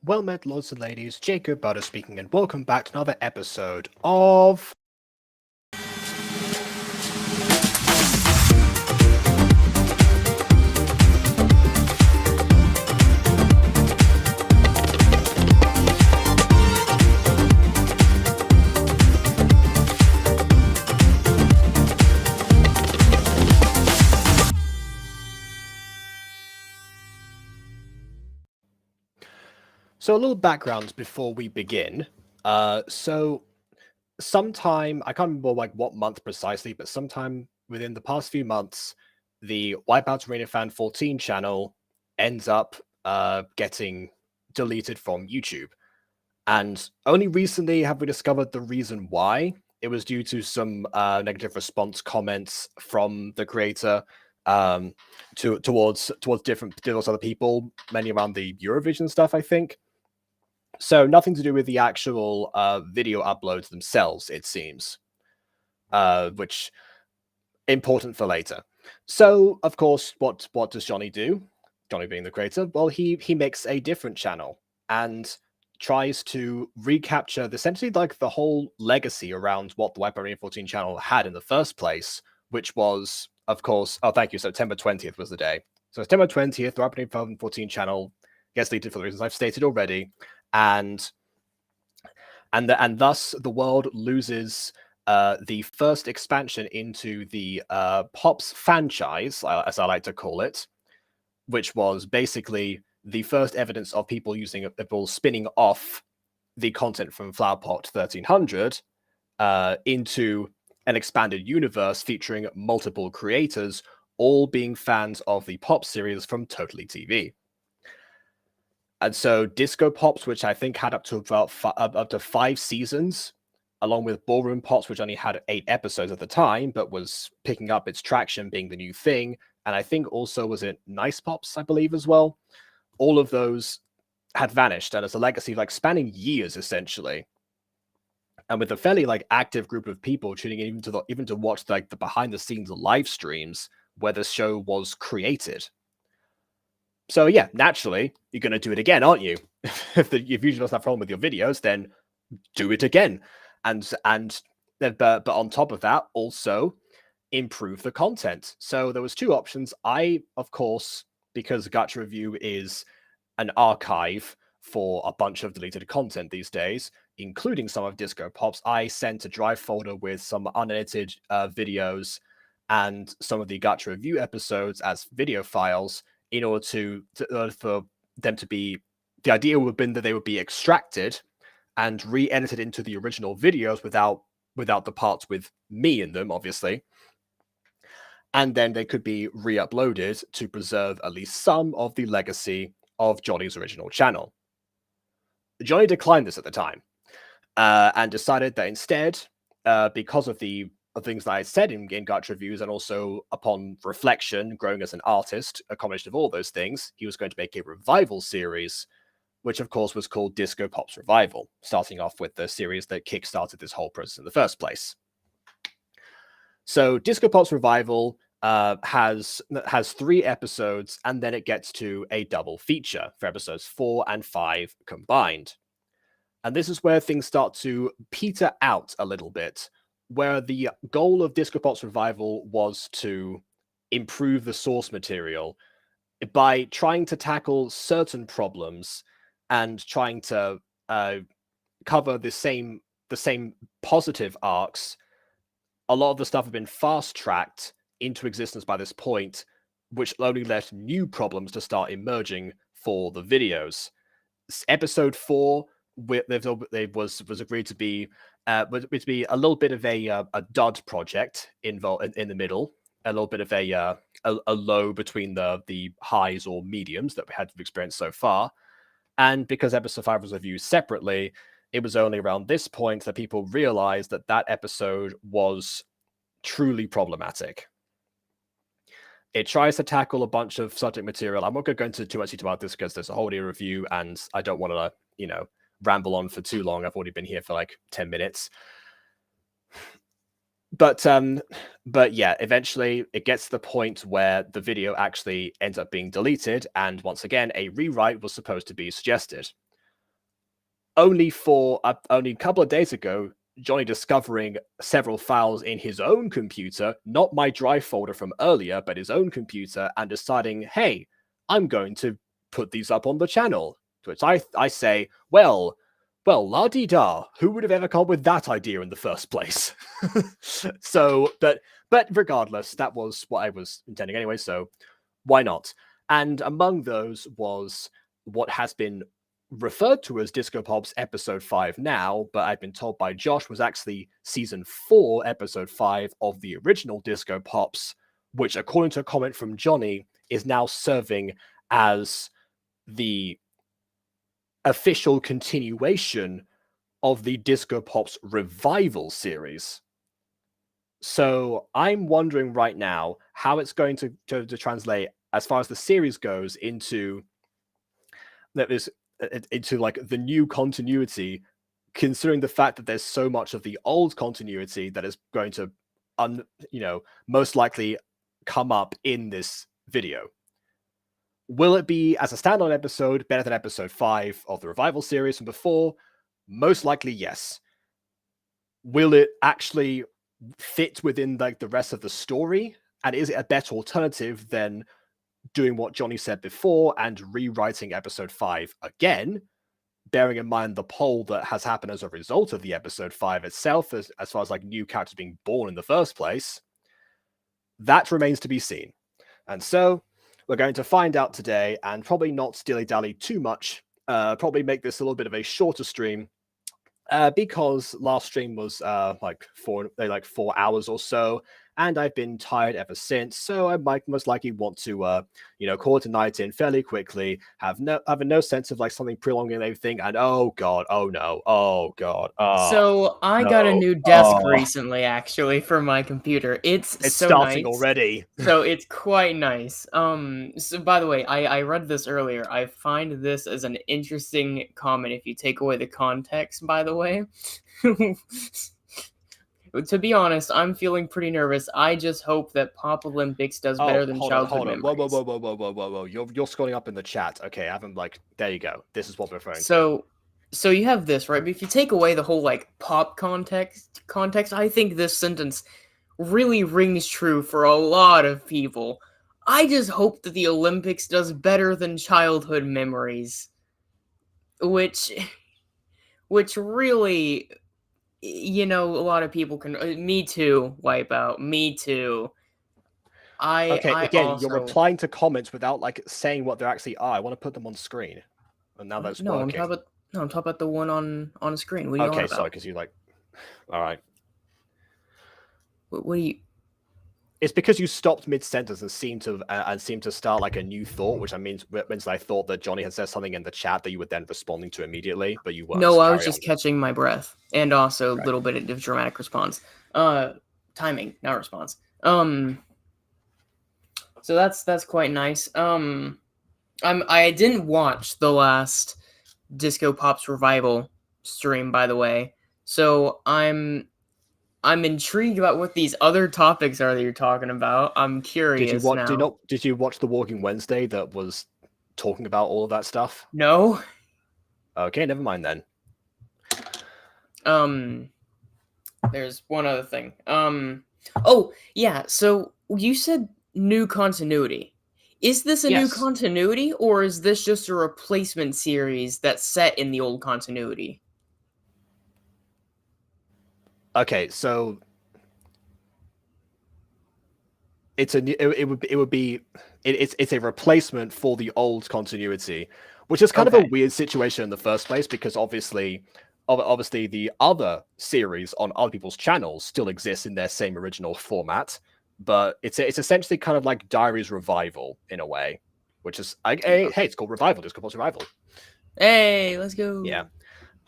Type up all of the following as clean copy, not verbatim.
Well met, lords and ladies, Jacob Butter speaking, and welcome back to another episode of... So a little background before we begin. Sometime, I can't remember what month precisely, but sometime within the past few months, the Wipeout Arena Fan 14 channel ends up getting deleted from YouTube. And only recently have we discovered the reason why. It was due to some negative response comments from the creator towards other people, mainly around the Eurovision stuff, I think. So nothing to do with the actual video uploads themselves, it seems, which important for later. So, of course, what does Jonny do? Jonny being the creator, well, he makes a different channel and tries to recapture essentially like the whole legacy around what the Wipeout Arena 14 channel had in the first place, which was, of course, thank you, September 20th was the day. So September 20th, the Wipeout Arena 14 channel gets deleted for the reasons I've stated already, and thus the world loses the first expansion into the Pops franchise, as I like to call it, which was basically the first evidence of people spinning off the content from Flowerpot 1300 into an expanded universe featuring multiple creators, all being fans of the Pop series from Totally TV. And so Disco Pops, which I think had up to 5 seasons, along with Ballroom Pops, which only had 8 episodes at the time, but was picking up its traction, being the new thing. And I think also was it Nice Pops, I believe, as well. All of those had vanished, and as a legacy, like spanning years essentially. And with a fairly active group of people tuning in even to watch the behind the scenes live streams where the show was created. So yeah, naturally, you're going to do it again, aren't you? If you just have a problem with your videos, then do it again. But on top of that, also improve the content. So there was 2 options. I, of course, because Gacha Review is an archive for a bunch of deleted content these days, including some of Disco Pops, I sent a drive folder with some unedited videos and some of the Gacha Review episodes as video files in order for them to be, the idea would have been that they would be extracted and re-edited into the original videos without the parts with me in them, obviously. And then they could be re-uploaded to preserve at least some of the legacy of Jonny's original channel. Jonny declined this at the time and decided that instead, because of the things that I said in Gacha reviews, and also upon reflection, growing as an artist, a combination of all those things, he was going to make a revival series, which of course was called Disco Pops Revival, starting off with the series that kickstarted this whole process in the first place. So Disco Pops Revival has 3 episodes, and then it gets to a double feature for episodes 4 and 5 combined. And this is where things start to peter out a little bit, where the goal of Disco Pops Revival was to improve the source material by trying to tackle certain problems and trying to cover the same positive arcs. A lot of the stuff had been fast-tracked into existence by this point, which only left new problems to start emerging for the videos. Episode 4 was agreed to be a little bit of a dud project involved in the middle, a little bit of a low between the highs or mediums that we had experienced so far. And because episode 5 was reviewed separately, it was only around this point that people realized that that episode was truly problematic. It tries to tackle a bunch of subject material. I'm not going to go into too much detail about this because there's a whole new review, and I don't want to, ramble on for too long. I've already been here for 10 minutes. But yeah, eventually it gets to the point where the video actually ends up being deleted, and once again, a rewrite was supposed to be suggested. only a couple of days ago, Jonny discovering several files in his own computer, not my drive folder from earlier, but his own computer, and deciding, hey, I'm going to put these up on the channel. To which I say, well, la-di-da, who would have ever come up with that idea in the first place? So, but regardless, that was what I was intending anyway, so why not? And among those was what has been referred to as Disco Pop's episode 5 now, but I've been told by Josh was actually season 4, episode 5 of the original Disco Pops, which, according to a comment from Jonny, is now serving as the official continuation of the Disco Pops revival series. So I'm wondering right now how it's going to translate as far as the series goes into like the new continuity, considering the fact that there's so much of the old continuity that is going to most likely come up in this video. Will it be, as a standalone episode, better than episode 5 of the revival series from before? Most likely, yes. Will it actually fit within like the rest of the story? And is it a better alternative than doing what Jonny said before and rewriting episode 5 again, bearing in mind the poll that has happened as a result of the episode 5 itself, as far as like new characters being born in the first place? That remains to be seen. And so we're going to find out today, and probably not dilly-dally too much, probably make this a little bit of a shorter stream, because last stream was like 4 hours or so, and I've been tired ever since. So I might most likely want to call it a night in fairly quickly, having no sense of like something prolonging everything. And oh god, oh no, oh god, so I got a new desk recently, actually, for my computer. It's so starting nice. already. So it's quite nice. So by the way, I read this earlier. I find this as an interesting comment if you take away the context, by the way. To be honest, I'm feeling pretty nervous. I just hope that Pop Olympics does better than childhood memories. Whoa. You're scrolling up in the chat. Okay, I haven't there you go. This is what we're referring to. So you have this, right? But if you take away the whole like pop context, I think this sentence really rings true for a lot of people. I just hope that the Olympics does better than childhood memories. Which really, a lot of people can. Me too, Wipeout. Me too. You're replying to comments without like saying what they actually are. I want to put them on screen, and now that's working. I'm talking about the one on screen. What are you talking about? Sorry, because you like. All right. What do you? It's because you stopped mid-sentence and seemed to start like a new thought, which means I thought that Jonny had said something in the chat that you were then responding to immediately, but you weren't. No, I was just catching my breath, and also a little bit of dramatic response. Timing, not response. So that's quite nice. I didn't watch the last Disco Pops revival stream, by the way, so I'm intrigued about what these other topics are that you're talking about. I'm curious now. Did you watch the Walking Wednesday that was talking about all of that stuff? No. Okay, never mind then. There's one other thing. Oh, yeah, so you said new continuity. Is this a new continuity, or is this just a replacement series that's set in the old continuity? Okay, so it's a replacement for the old continuity, which is kind of a weird situation in the first place, because obviously the other series on other people's channels still exists in their same original format, but it's essentially kind of like Diaries Revival in a way, which is hey, it's called Revival, Disco Pop's Revival. Hey, let's go. Yeah.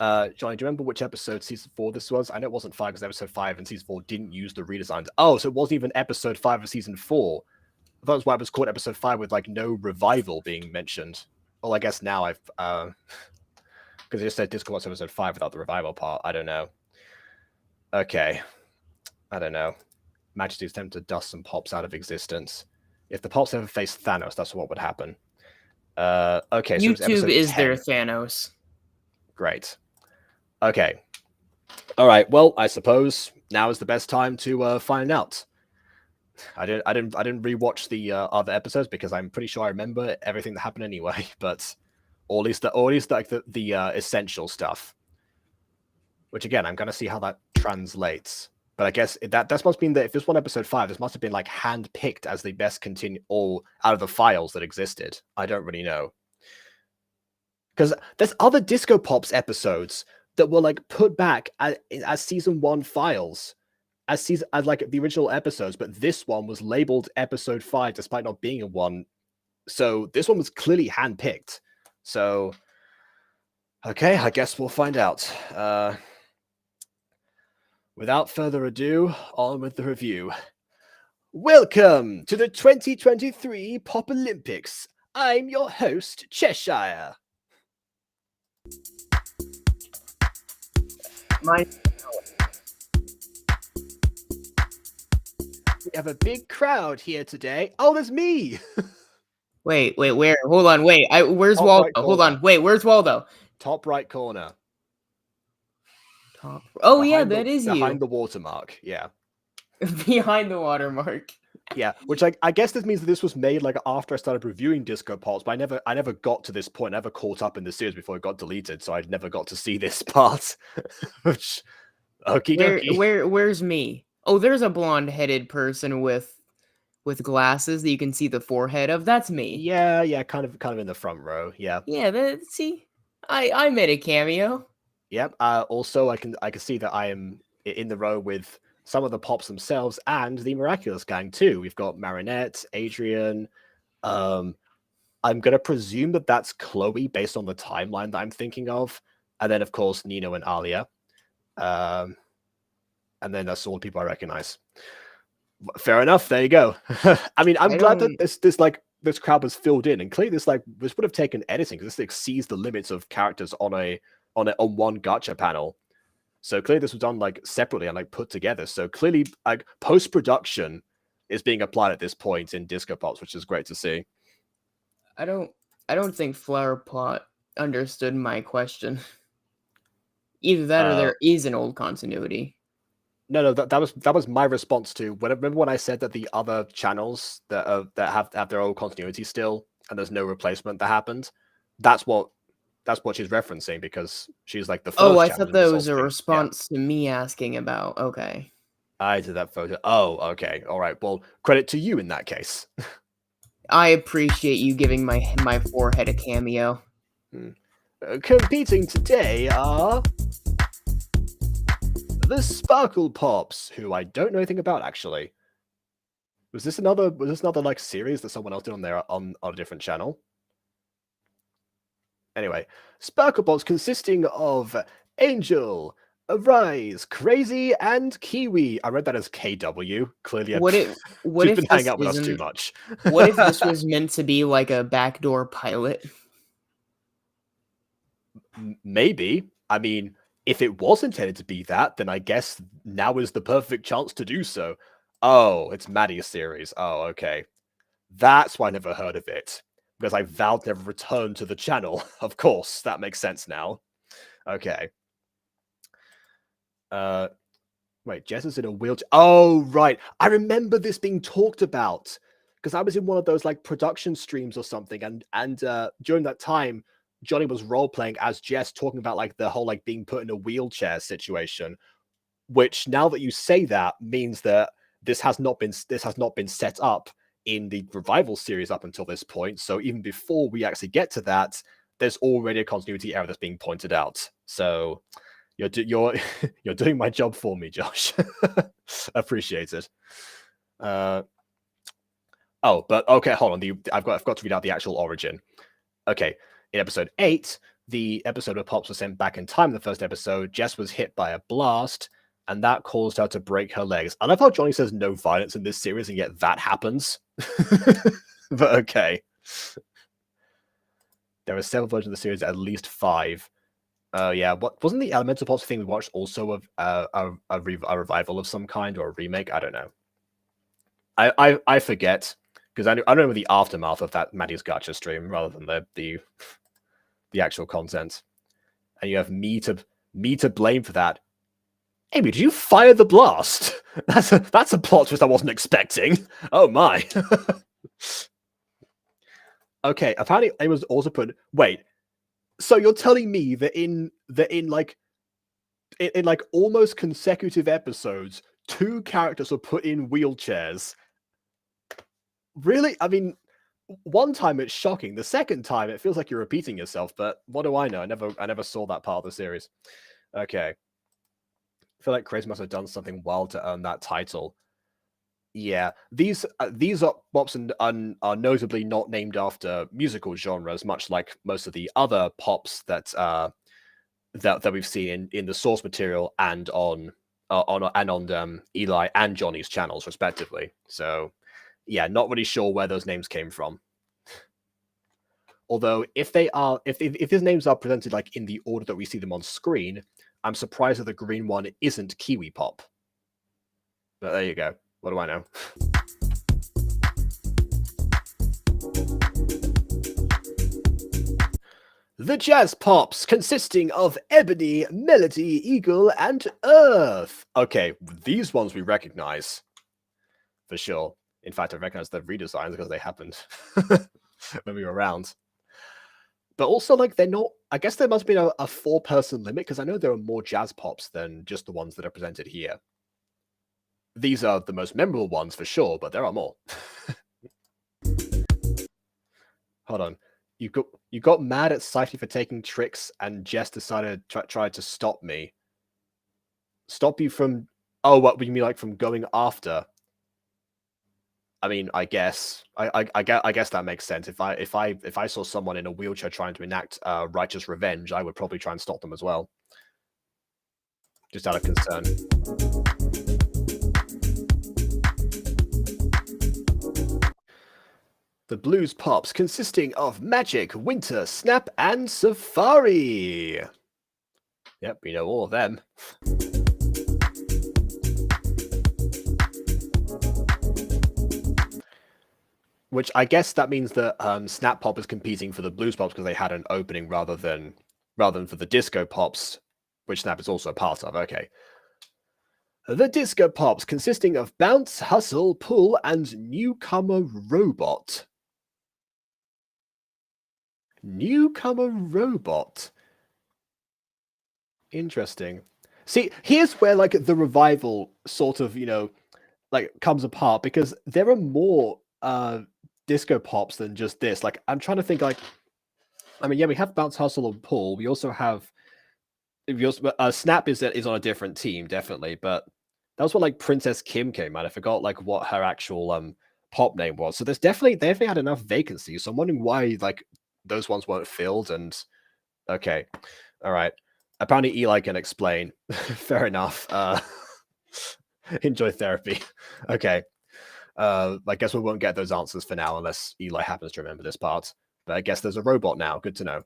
Jonny, do you remember which episode season 4 this was? I know it wasn't 5 because episode 5 and season 4 didn't use the redesigns. Oh, so it wasn't even episode 5 of season 4. I thought it was why it was called episode 5 with like no revival being mentioned. Well, I guess now I've because it just said Disco Pops episode 5 without the revival part. I don't know. Okay. I don't know. Majesty's attempt to dust some Pops out of existence. If the Pops ever faced Thanos, that's what would happen. Okay. So YouTube is 10. Their Thanos. Great. Okay. All right. Well, I suppose now is the best time to find out. I didn't rewatch the other episodes because I'm pretty sure I remember everything that happened anyway. But or at least like the essential stuff. Which again, I'm gonna see how that translates. But I guess that must mean that if this one episode 5, this must have been like handpicked as the best continue all out of the files that existed. I don't really know. Because there's other Disco Pops episodes that were like put back as season 1 files, as like the original episodes, but this one was labeled episode 5 despite not being a one. So this one was clearly handpicked. So okay, I guess we'll find out. Without further ado, on with the review. Welcome to the 2023 Pop Olympics. I'm your host, Cheshire. My We have a big crowd here today. Oh, there's me. wait, where? Hold on, wait. Where's Top Waldo? right Hold corner. on, wait. Where's Waldo? Top right corner. Top. Oh Behind yeah, the- that is behind you. the watermark. Yeah. Behind the watermark. Yeah, which I guess this means that this was made like after I started reviewing Disco Pops, but I never got to this point, never caught up in the series before it got deleted, so I never got to see this part. Which, okie dokie. Where's me? Oh, there's a blonde-headed person with glasses that you can see the forehead of. That's me. Yeah, kind of in the front row. Yeah. Yeah, see, I made a cameo. Yep. Also, I can see that I am in the row with some of the Pops themselves and the Miraculous gang too. We've got Marinette, Adrian. I'm gonna presume that that's Chloe based on the timeline that I'm thinking of, and then of course Nino and Alia. And then that's all the people I recognize. Fair enough. There you go. I mean, I'm glad that this crowd was filled in, and clearly this would have taken editing because this exceeds the limits of characters on one gacha panel. So clearly this was done like separately and like put together. So clearly like post-production is being applied at this point in Disco Pops, which is great to see. I don't think Flower Pot understood my question. Either that or there is an old continuity. No, that was my response to remember when I said that the other channels that have their own continuity still and there's no replacement that happened. That's what she's referencing because she's like the first. Oh, I channel thought in that this was whole a thing. response to me asking about. Okay. I did that photo. Oh, okay, all right. Well, credit to you in that case. I appreciate you giving my forehead a cameo. Competing today are the Sparkle Pops, who I don't know anything about actually. Was this another like series that someone else did on a different channel? Anyway, Sparkle Pops consisting of Angel, Arise, Crazy, and Kiwi. I read that as KW. Clearly, What if she's been hanging this out with us too isn't- much. What if this was meant to be like a backdoor pilot? Maybe. I mean, if it was intended to be that, then I guess now is the perfect chance to do so. Oh, it's Maddie's series. Oh, okay. That's why I never heard of it. Because I vowed never return to the channel. Of course, that makes sense now. Okay. Wait, Jess is in a wheelchair. Oh, right. I remember this being talked about. Because I was in one of those like production streams or something, and during that time, Jonny was role playing as Jess, talking about like the whole like being put in a wheelchair situation. Which now that you say that means that this has not been set up in the revival series up until this point. So even before we actually get to that, there's already a continuity error that's being pointed out. So you're doing my job for me, Josh. Appreciate it. Oh, but okay, hold on. I've got to read out the actual origin. Okay, in episode 8, the episode where Pops was sent back in time. In the first episode, Jess was hit by a blast, and that caused her to break her legs. I love how Jonny says no violence in this series, and yet that happens. But okay. There are several versions of the series, at least 5. Yeah, what wasn't the Elemental Pops thing we watched also a revival of some kind or a remake? I don't know. I forget because I remember the aftermath of that Maddie's Gacha stream rather than the actual content. And you have me to me to blame for that. Amy, did you fire the blast? That's a plot twist I wasn't expecting. Oh my. Okay, apparently it was also put. Wait, so you're telling me that in like almost consecutive episodes, 2 characters were put in wheelchairs? Really? I mean, one time it's shocking. The second time it feels like you're repeating yourself. But what do I know? I never saw that part of the series. Okay. I feel like Crazy must have done something well to earn that title. Yeah, these are pops and are notably not named after musical genres, much like most of the other pops that that we've seen in the source material and on Eli and Jonny's channels, respectively. So, yeah, not really sure where those names came from. Although, if these names are presented like in the order that we see them on screen, I'm surprised that the green one isn't Kiwi Pop. But there you go. What do I know? The Jazz Pops, consisting of Ebony, Melody, Eagle, and Earth. Okay, these ones we recognize. For sure. In fact, I recognize the redesigns because they happened when we were around. But also, like, they're not... I guess there must have been a 4-person limit, because I know there are more Jazz Pops than just the ones that are presented here. These are the most memorable ones for sure, but there are more. Hold on. You got mad at Cypher for taking tricks, and Jess decided to try to stop me. Stop you from... Oh, what you mean, like, from going after? I mean, I guess I guess that makes sense. If I saw someone in a wheelchair trying to enact righteous revenge, I would probably try and stop them as well, just out of concern. The Blues Pops, consisting of Magic, Winter, Snap, and Safari. Yep, we know all of them. Which I guess that means that Snap Pop is competing for the Blues Pops because they had an opening rather than for the Disco Pops, which Snap is also a part of. Okay. The Disco Pops, consisting of Bounce, Hustle, Pull, and Newcomer Robot. Newcomer Robot. Interesting. See, here's where, like, the revival sort of, like, comes apart, because there are more Disco Pops than just this. Like, I'm trying to think, like, I mean, yeah, we have Bounce, Hustle, and Pull. We also have... Snap is on a different team, definitely, but that was when, like, Princess Kim came out. I forgot, like, what her actual pop name was. So they definitely had enough vacancies. So I'm wondering why, like, those ones weren't filled. And okay, all right. Apparently Eli can explain. Fair enough. Enjoy therapy. Okay. I guess we won't get those answers for now unless Eli happens to remember this part. But I guess there's a robot now. Good to know.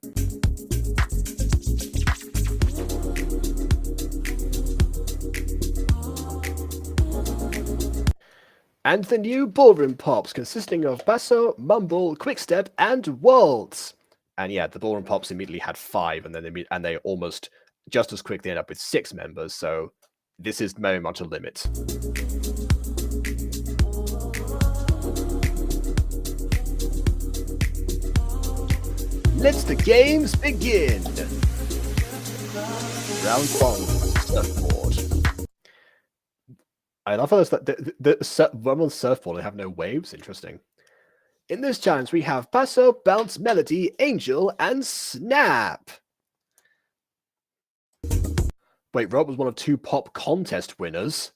And the new Ballroom Pops, consisting of Basso, Mumble, Quickstep, and Waltz. And yeah, the Ballroom Pops immediately had 5, and then they almost just as quickly end up with 6 members. So this is very much a limit. Let the games begin. Round 1, surfboard. I love how I'm on surfboard and have no waves. Interesting. In this challenge, we have Passo, Bounce, Melody, Angel, and Snap. Wait, Rob was one of 2 pop contest winners.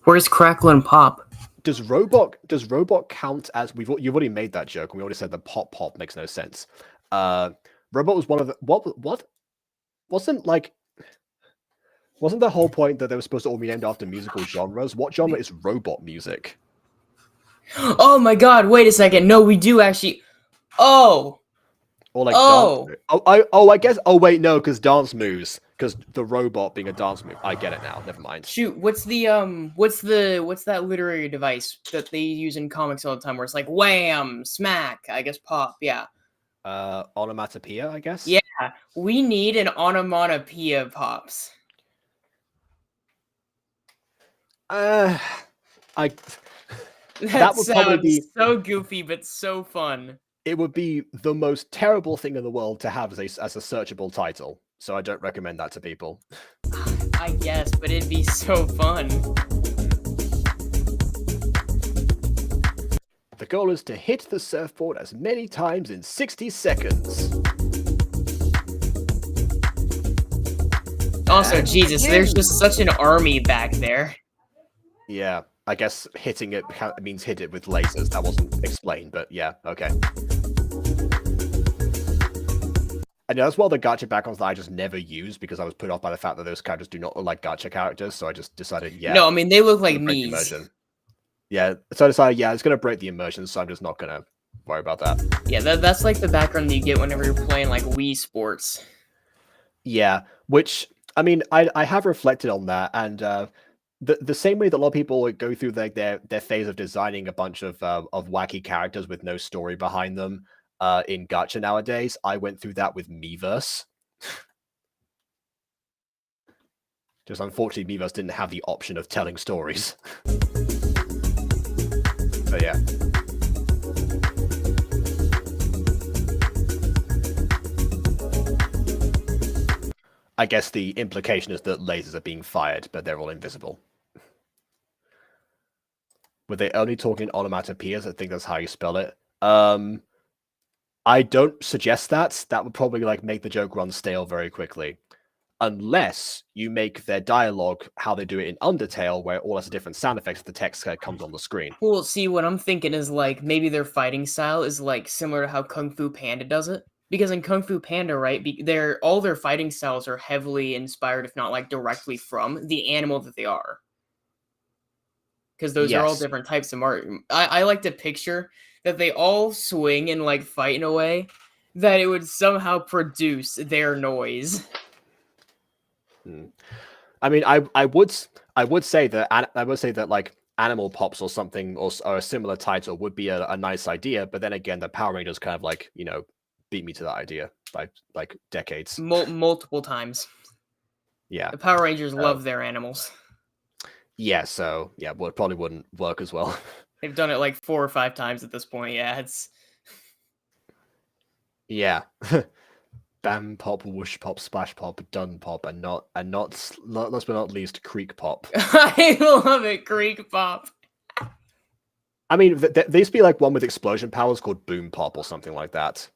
Where's Crackle and Pop? Does Robot count as... You've already made that joke, and we already said the pop makes no sense. Robot was one of the... What? Wasn't the whole point that they were supposed to all be named after musical genres? What genre is robot music? Oh my god, wait a second. No, we do actually... Oh! Or like dance... I guess... Oh, wait, no, because dance moves. Because the robot being a dance move. I get it now. Never mind. Shoot, what's that literary device that they use in comics all the time where it's like wham, smack, I guess pop, yeah. Onomatopoeia, I guess. Yeah, we need an onomatopoeia, Pops. I That that would probably sounds be so goofy, but so fun. it would be the most terrible thing in the world to have as a searchable title. So I don't recommend that to people. I guess, but it'd be so fun. The goal is to hit the surfboard as many times in 60 seconds. Also, And Jesus, begin. there's just such an army back there. Yeah, I guess hitting it means hit it with lasers. That wasn't explained, but yeah, okay. And that's one of the gacha backgrounds that I just never used because I was put off by the fact that those characters do not look like gacha characters, so I just decided, yeah. No, I mean, they look like break the me's. immersion. Yeah, so I decided, yeah, it's going to break the immersion, so I'm just not going to worry about that. Yeah, that's like the background that you get whenever you're playing, like, Wii Sports. Yeah, which, I mean, I have reflected on that, and the same way that a lot of people go through their phase of designing a bunch of wacky characters with no story behind them in gacha nowadays, I went through that with Miiverse. Just unfortunately, Miiverse didn't have the option of telling stories. But yeah. I guess the implication is that lasers are being fired, but they're all invisible. Were they only talking onomatopoeias? I think that's how you spell it. I don't suggest that. That would probably like make the joke run stale very quickly. Unless you make their dialogue how they do it in Undertale, where it all has different sound effects if the text comes on the screen. Well, see, what I'm thinking is, like, maybe their fighting style is, like, similar to how Kung Fu Panda does it. Because in Kung Fu Panda, right, all their fighting styles are heavily inspired, if not, like, directly from the animal that they are. Because those are all Yes. different types of art. I like to picture that they all swing and, like, fight in a way that it would somehow produce their noise. I mean, I would say that like Animal Pops or something or a similar title would be a nice idea, but then again, the Power Rangers kind of like beat me to that idea by like decades. Multiple times. Yeah, The Power Rangers love their animals. Yeah, so yeah, well, it probably wouldn't work as well. They've done it like 4 or 5 times at this point. Yeah, it's yeah. Bam pop, whoosh pop, splash pop, dun pop, and last but not least, creek pop. I love it, creek pop. I mean, there used to be like one with explosion powers called boom pop or something like that.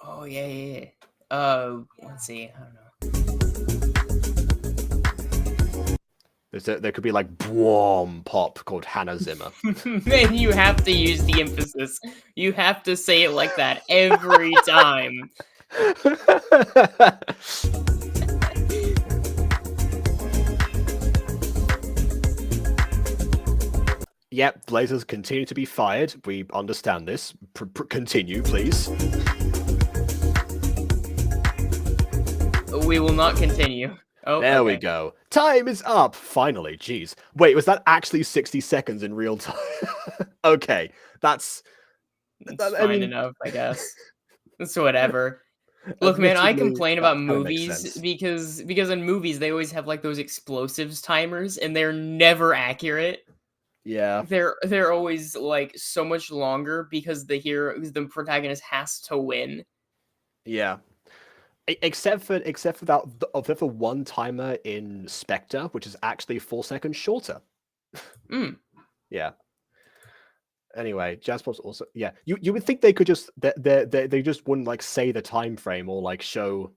Oh yeah. Let's see. I don't know. There could be like boom pop called Hannah Zimmer. Man, you have to use the emphasis. You have to say it like that every time. Yep, lasers continue to be fired. We understand this. Continue, please. We will not continue. Oh, there we go. Time is up. Finally, jeez. Wait, was that actually 60 seconds in real time? Okay, that's fine enough, I guess. It's whatever. Look, man, I complain about movies because in movies they always have like those explosives timers and they're never accurate. Yeah. They're always like so much longer because the protagonist has to win. Yeah. Except for that one timer in Spectre, which is actually 4 seconds shorter. Yeah. Anyway, Jazz Pop's also You would think they could just they just wouldn't like say the time frame or like show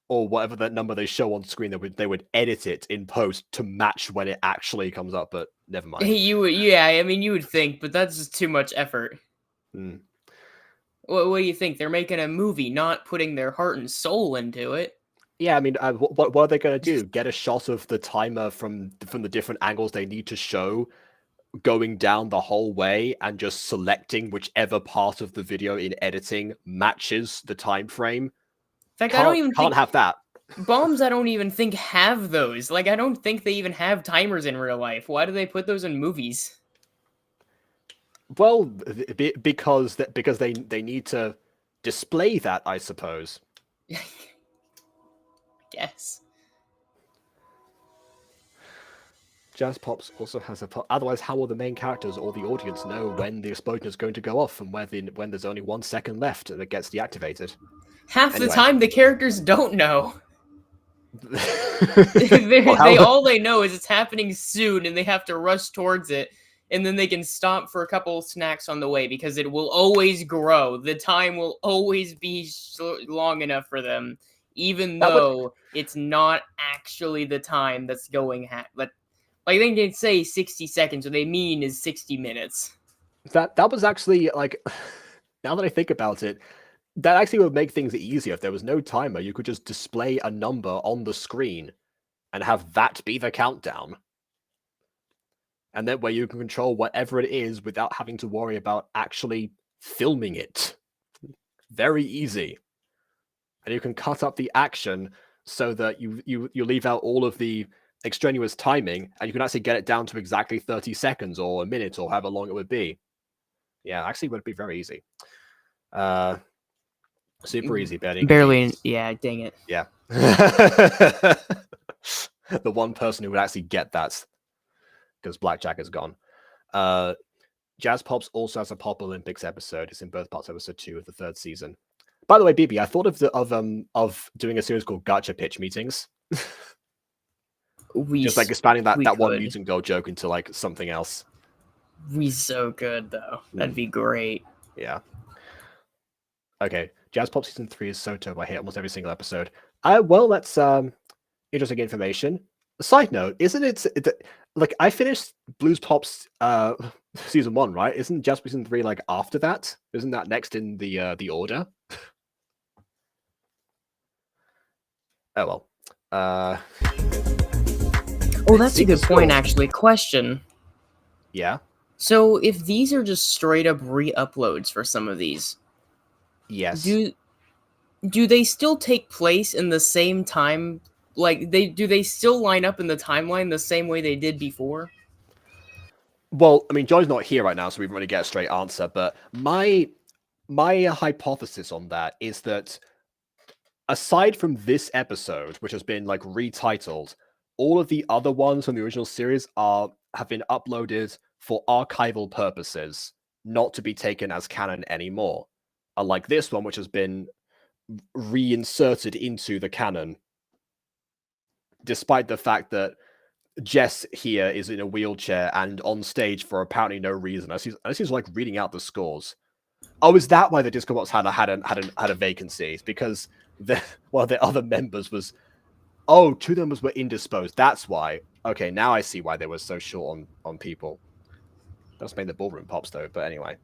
or whatever that number they show on screen. They would edit it in post to match when it actually comes up, but never mind. You would think, but that's just too much effort. What do you think? They're making a movie, not putting their heart and soul into it. Yeah, I mean, what are they going to do? Get a shot of the timer from the different angles they need to show, going down the whole way, and just selecting whichever part of the video in editing matches the time frame. In fact, I don't even can't have that. Bombs, I don't even think have those. Like, I don't think they even have timers in real life. Why do they put those in movies? Well, because they need to display that, I suppose. Yes. Jazz Pops also has a... Otherwise, how will the main characters or the audience know when the explosion is going to go off and when there's only 1 second left and it gets deactivated? Half the Anyway. time, the characters don't know. Well, all they know is it's happening soon, and they have to rush towards it, and then they can stop for a couple of snacks on the way because it will always grow. The time will always be long enough for them, even though it's not actually the time that's going. Like they can say 60 seconds, what they mean is 60 minutes. That was actually like, now that I think about it, that actually would make things easier. If there was no timer, you could just display a number on the screen and have that be the countdown. And then where you can control whatever it is without having to worry about actually filming it. Very easy. And you can cut up the action so that you leave out all of the extraneous timing, and you can actually get it down to exactly 30 seconds or a minute or however long it would be. Yeah, actually would be very easy. Super easy betting. Barely, yeah, dang it. Yeah. The one person who would actually get that, because Blackjack is gone. Jazz Pops also has a Pop Olympics episode. It's in both parts, episode 2 of the 3rd season. By the way, BB, I thought of doing a series called Gacha Pitch Meetings. Just like expanding that one mutant girl joke into like something else. We so good though. That'd be great. Yeah. Okay. Jazz Pop season 3 is so dope. I hate almost every single episode. Well, that's interesting information. Side note, isn't it like I finished Blues Pops season 1, right? Isn't Jazz Pop season 3 like after that? Isn't that next in the order? Oh well. Oh, that's a good point, actually. Question. Yeah? So, if these are just straight-up re-uploads for some of these... Yes. Do they still take place in the same time? Like, do they still line up in the timeline the same way they did before? Well, I mean, Johnny's not here right now, so we don't really get a straight answer, but my hypothesis on that is that aside from this episode, which has been like retitled, all of the other ones from the original series have been uploaded for archival purposes, not to be taken as canon anymore. Unlike this one, which has been reinserted into the canon, despite the fact that Jess here is in a wheelchair and on stage for apparently no reason. I she's like reading out the scores. Oh, is that why the Disco Box had a vacancy? It's because one of the other members was... Oh, 2 members were indisposed. That's why. Okay, now I see why they were so short on people. That's made the ballroom pops, though. But anyway.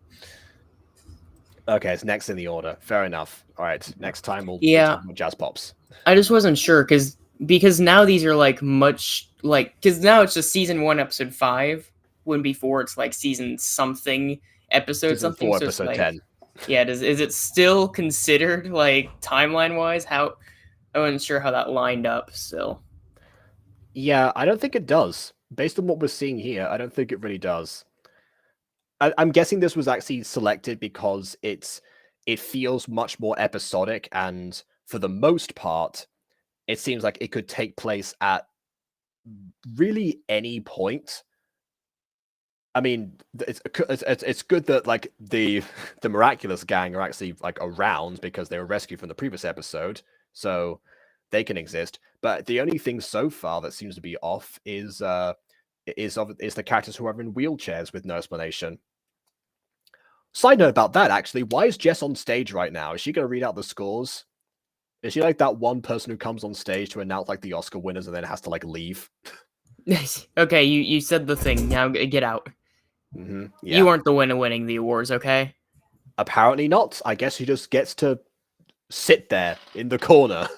Okay, it's next in the order. Fair enough. All right, next time we'll talk about Jazz Pops. I just wasn't sure, because now these are like much... like, because now it's just season 1, episode 5, when before it's like season something, episode season something. 4, so episode like, 10. Yeah, is it still considered, like, timeline-wise? How... I wasn't sure how that lined up still. Yeah, I don't think it does. Based on what we're seeing here, I don't think it really does. I'm guessing this was actually selected because it feels much more episodic, and for the most part, it seems like it could take place at really any point. I mean, it's good that like the Miraculous gang are actually like around because they were rescued from the previous episode, so they can exist. But the only thing so far that seems to be off is the characters who are in wheelchairs with no explanation. Side note about that, actually, why is Jess on stage right now? Is she going to read out the scores? Is she like that one person who comes on stage to announce like the Oscar winners and then has to like leave? Okay, you said the thing. Now get out. Mm-hmm. Yeah. You weren't the one winning the awards, okay? Apparently not. I guess she just gets to sit there in the corner.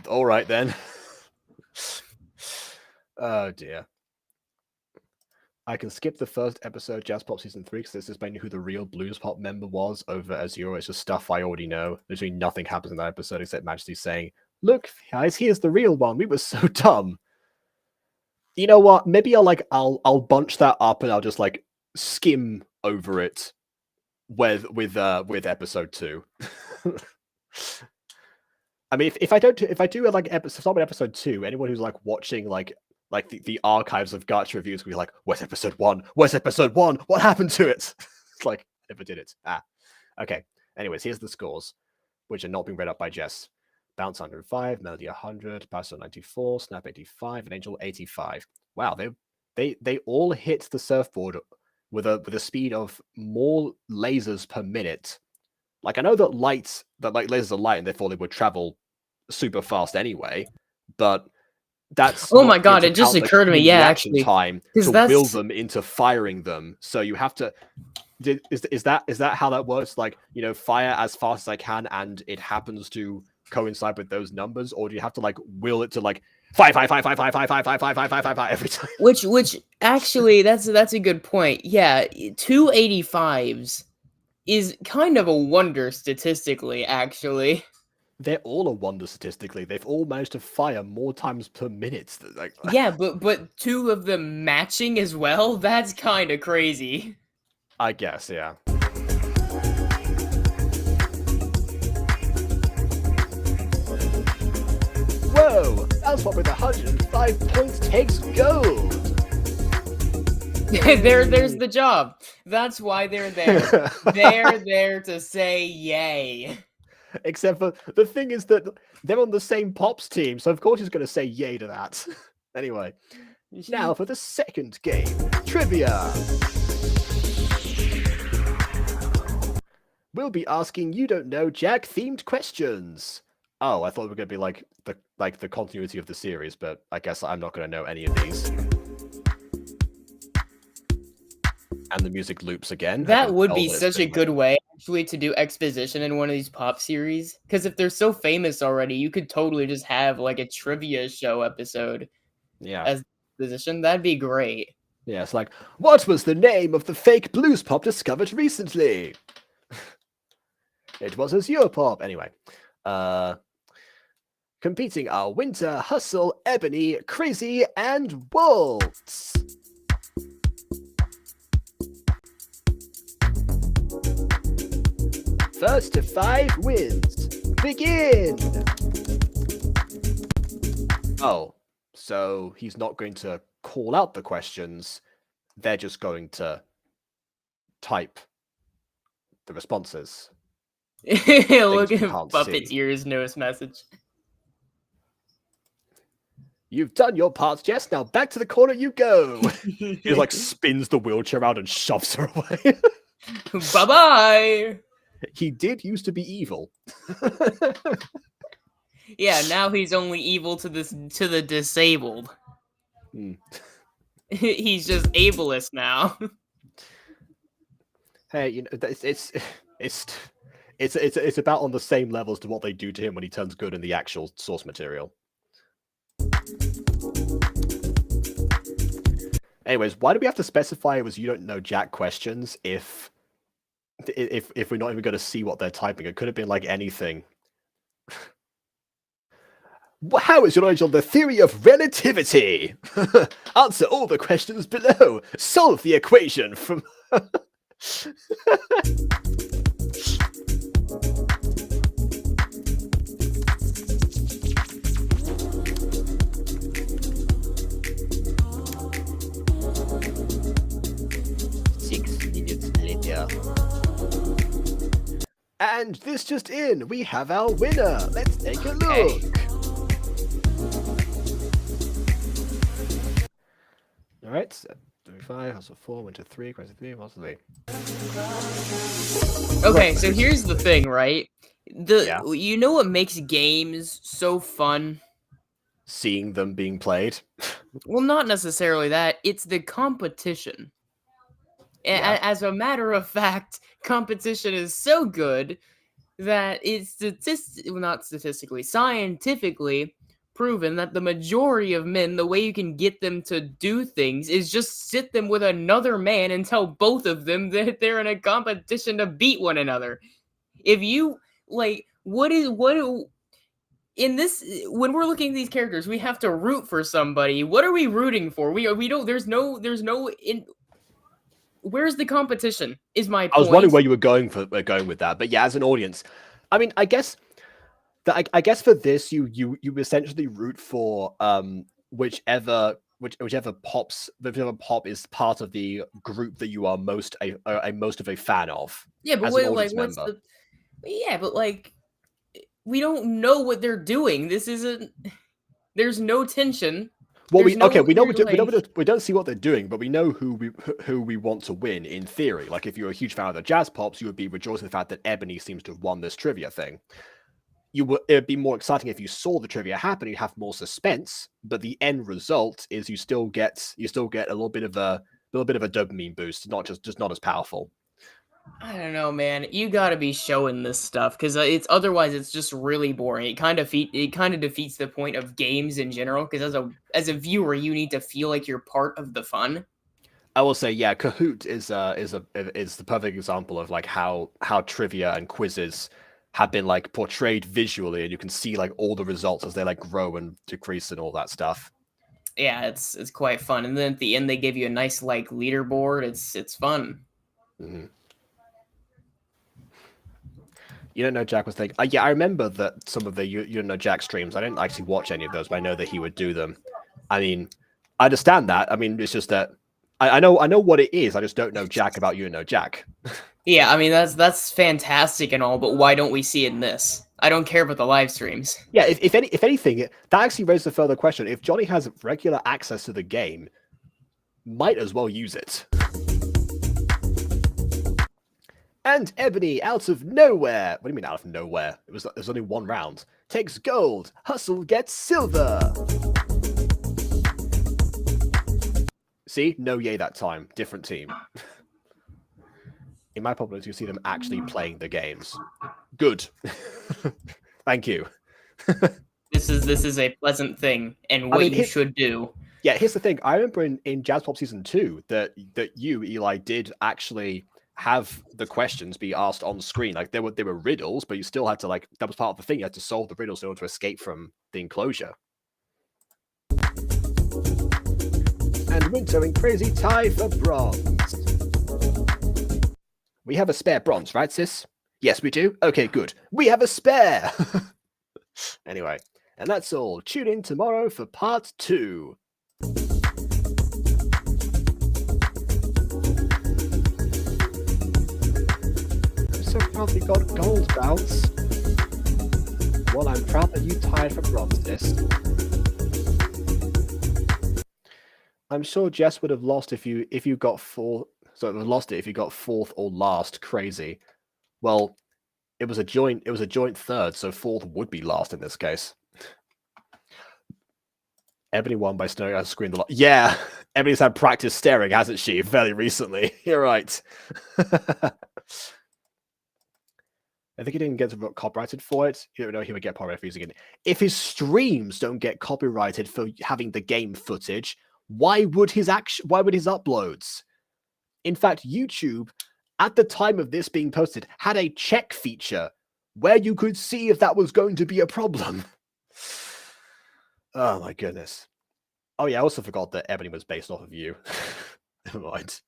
All right then. Oh dear. I can skip the first episode, Jazz Pop Season 3, because this is explaining who the real Blues Pop member was over Azure. It's just stuff I already know. Literally nothing happens in that episode except Majesty saying, "Look, guys, here's the real one. We were so dumb." You know what? Maybe I'll bunch that up and I'll just like skim over it with episode 2. I mean, if I do like start with episode 2, anyone who's like watching like the archives of Gacha reviews will be like, "Where's episode 1? Where's episode 1? What happened to it?" It's like, never did it. Okay. Anyways, here's the scores, which are not being read up by Jess. Bounce 105, Melody 100, Pastor 94, Snap 85, and Angel 85. Wow, they all hit the surfboard with a speed of more lasers per minute. Like, I know that lasers are light and therefore they would travel super fast anyway, but that's oh my god, it just occurred to me, yeah, reaction actually, time to will them into firing them. So you have to is that how that works? Like, fire as fast as I can and it happens to coincide with those numbers, or do you have to like will it to like five every time? Which actually that's a good point. Yeah, 285s is kind of a wonder statistically, actually. They're all a wonder statistically. They've all managed to fire more times per minute. Like, yeah, but 2 of them matching as well, that's kind of crazy. I guess, yeah. Whoa! That's what with 105 points takes gold! There's the job. That's why they're there. They're there to say yay. Except for the thing is that they're on the same Pops team, so of course he's going to say yay to that. Anyway, now for the second game, trivia. We'll be asking You Don't Know Jack themed questions. Oh, I thought we were going to be like the continuity of the series, but I guess I'm not going to know any of these. And the music loops again. That would be such a good way, actually, to do exposition in one of these pop series. Because if they're so famous already, you could totally just have like a trivia show episode. Yeah. As exposition. That'd be great. Yeah, it's like, what was the name of the fake blues pop discovered recently? It was Azure Pop. Anyway. Competing are Winter, Hustle, Ebony, Crazy, and Waltz. First to 5 wins. Begin! Oh, so he's not going to call out the questions. They're just going to type the responses. Look at Puppeteer's newest message. You've done your part, Jess. Now back to the corner you go. He like spins the wheelchair around and shoves her away. Bye-bye. He did used to be evil. Yeah, now he's only evil to the disabled. He's just ableist now. Hey, it's about on the same levels to what they do to him when he turns good in the actual source material. Anyways, why do we have to specify it was You Don't Know Jack questions if we're not even going to see what they're typing? It could have been like anything. How is your knowledge on the theory of relativity? Answer all the questions below. Solve the equation from... And this just in, we have our winner. Let's take a look. All right, so 35, also 4, went to 3, cross 3, cross 3. Okay, so here's the thing, right? You know what makes games so fun? Seeing them being played. Well, not necessarily that. It's the competition. Yeah. As a matter of fact, competition is so good that it's scientifically proven that the majority of men, the way you can get them to do things is just sit them with another man and tell both of them that they're in a competition to beat one another. If you like, in this, when we're looking at these characters, we have to root for somebody. What are we rooting for? We don't. where's the competition? Is my point. I was wondering where you were going with that, but yeah, as an audience, I mean, I guess I guess for this, you essentially root for whichever pop is part of the group that you are most of a fan of. Yeah, but as wait, an like, audience what's member. the? Yeah, but like, we don't know what they're doing. This isn't. There's no tension. Well, There's no we know clear, we don't see what they're doing, but we know who we want to win in theory. Like if you're a huge fan of the Jazz Pops, you would be rejoicing in the fact that Ebony seems to have won this trivia thing. It'd be more exciting if you saw the trivia happen. You have more suspense, but the end result is you still get a little bit of a dopamine boost, just not as powerful. I don't know, man. You gotta be showing this stuff because it's otherwise it's just really boring. It kind of defeats the point of games in general. Because as a viewer, you need to feel like you're part of the fun. I will say, yeah, Kahoot is the perfect example of like how trivia and quizzes have been like portrayed visually, and you can see like all the results as they like grow and decrease and all that stuff. Yeah, it's quite fun. And then at the end, they give you a nice like leaderboard. It's fun. Mm-hmm. You don't know Jack was thinking. Yeah, I remember that some of the you don't know Jack streams. I didn't actually watch any of those, but I know that he would do them. I mean, I understand that. I mean, it's just that I know what it is. I just don't know Jack about you know Jack. Yeah, I mean that's fantastic and all, but why don't we see it in this? I don't care about the live streams. Yeah, if anything, that actually raises a further question. If Jonny has regular access to the game, might as well use it. And Ebony, out of nowhere. What do you mean out of nowhere? It was only one round. Takes gold. Hustle gets silver. See? No yay that time. Different team. In my popularity, you see them actually playing the games. Good. Thank you. This is a pleasant thing and what you should do. Yeah, here's the thing. I remember in Jazz Pop Season 2 that you, Eli, did actually have the questions be asked on screen. Like they were riddles, but you still had to that was part of the thing. You had to solve the riddles in order to escape from the enclosure. And winter and crazy tie for bronze. We have a spare bronze, right, sis? Yes, we do. Okay, good. We have a spare. Anyway, and that's all. Tune in tomorrow for part 2. So proud we got gold, Bounce. Well, I'm proud that you tied for bronze, sis. I'm sure Jess would have lost if you got fourth. So it would have lost it if you got fourth or last. Crazy. Well, it was a joint third, so fourth would be last in this case. Ebony won by staring at the screen a lot. Yeah, Ebony's had practice staring, hasn't she? Fairly recently. You're right. I think he didn't get copyrighted for it. You don't know he would get copyrighted for using it. If his streams don't get copyrighted for having the game footage, why would his uploads? In fact, YouTube, at the time of this being posted, had a check feature where you could see if that was going to be a problem. Oh my goodness. Oh yeah, I also forgot that Ebony was based off of you. Never mind.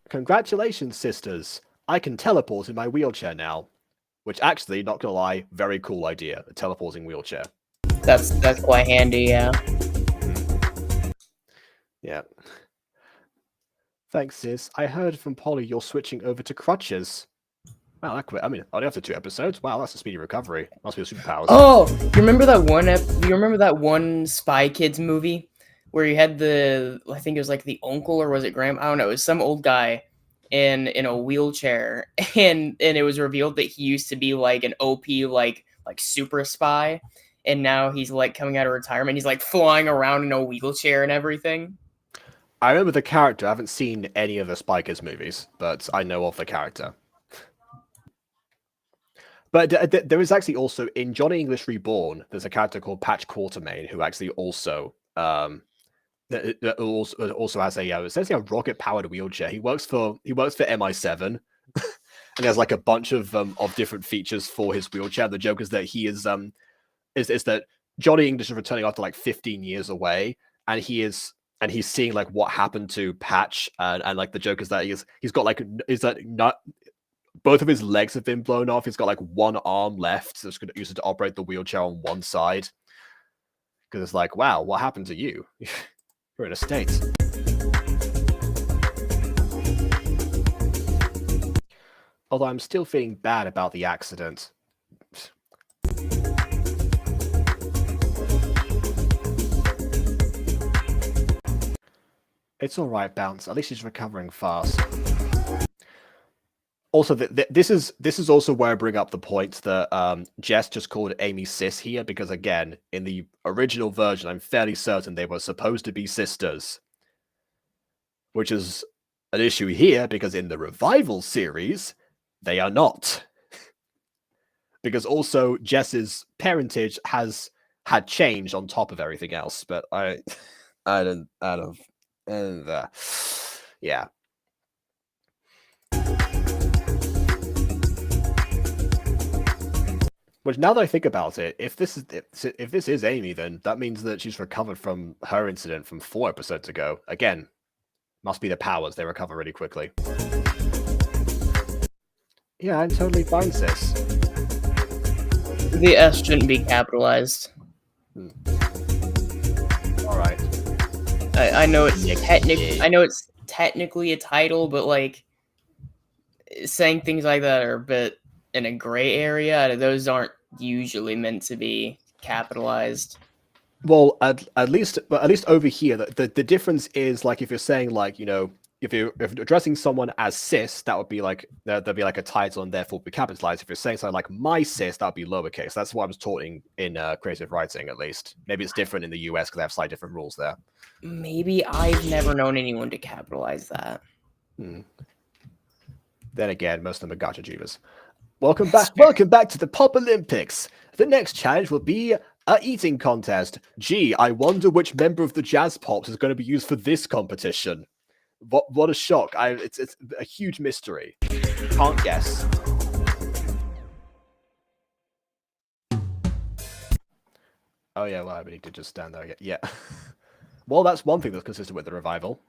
Congratulations, sisters. I can teleport in my wheelchair now. Which actually, not gonna lie, very cool idea. A teleporting wheelchair. That's quite handy, yeah. Yeah. Thanks, sis. I heard from Polly you're switching over to crutches. Wow, that quick. I mean, only after 2 episodes. Wow, that's a speedy recovery. Must be the superpowers. Oh, you remember that one Spy Kids movie where you had I think it was like the uncle or was it grandma? I don't know. It was some old guy in a wheelchair, and it was revealed that he used to be like an OP like super spy, and now he's like coming out of retirement. He's like flying around in a wheelchair and everything. I remember the character. I haven't seen any of the Spy Kids movies, but I know of the character. But there is actually also in Johnny English Reborn, there's a character called Patch Quartermain who actually also also has essentially a rocket powered wheelchair. He works for MI7, and he has like a bunch of different features for his wheelchair. The joke is that he is that Johnny English is returning after like 15 years away, and he's seeing like what happened to Patch, and like the joke is that he's got like not both of his legs have been blown off. He's got like one arm left, so it's going to use it to operate the wheelchair on one side. Because it's like, wow, what happened to you? You're in a state. Although I'm still feeling bad about the accident. It's all right, Bounce. At least she's recovering fast. Also, this is also where I bring up the point that Jess just called Amy cis here, because again, in the original version, I'm fairly certain they were supposed to be sisters, which is an issue here because in the revival series, they are not. Because also Jess's parentage had changed on top of everything else, but I don't, yeah. Which, now that I think about it, if this is Amy, then that means that she's recovered from her incident from 4 episodes ago. Again, must be the powers. They recover really quickly. Yeah, I'm totally fine, sis. The S shouldn't be capitalized. All right. I know it's technically a title, but like saying things like that are a bit in a gray area. Those aren't usually meant to be capitalized. Well, at least over here, the difference is, like, if you're saying, like, you know, if you're addressing someone as cis, that would be like there'd be like a title and therefore be capitalized. If you're saying something like my cis, that would be lowercase. That's what I was taught in creative writing, at least. Maybe it's different in the US because they have slightly different rules there. Maybe I've never known anyone to capitalize that. Then again, most of them are Gacha Juvas. Welcome back to the Pop Olympics. The next challenge will be a eating contest. Gee, I wonder which member of the Jazz Pops is going to be used for this competition. What a shock. It's a huge mystery. Can't guess. Oh yeah, well, I need to just stand there. Yeah. Well, that's one thing that's consistent with the revival.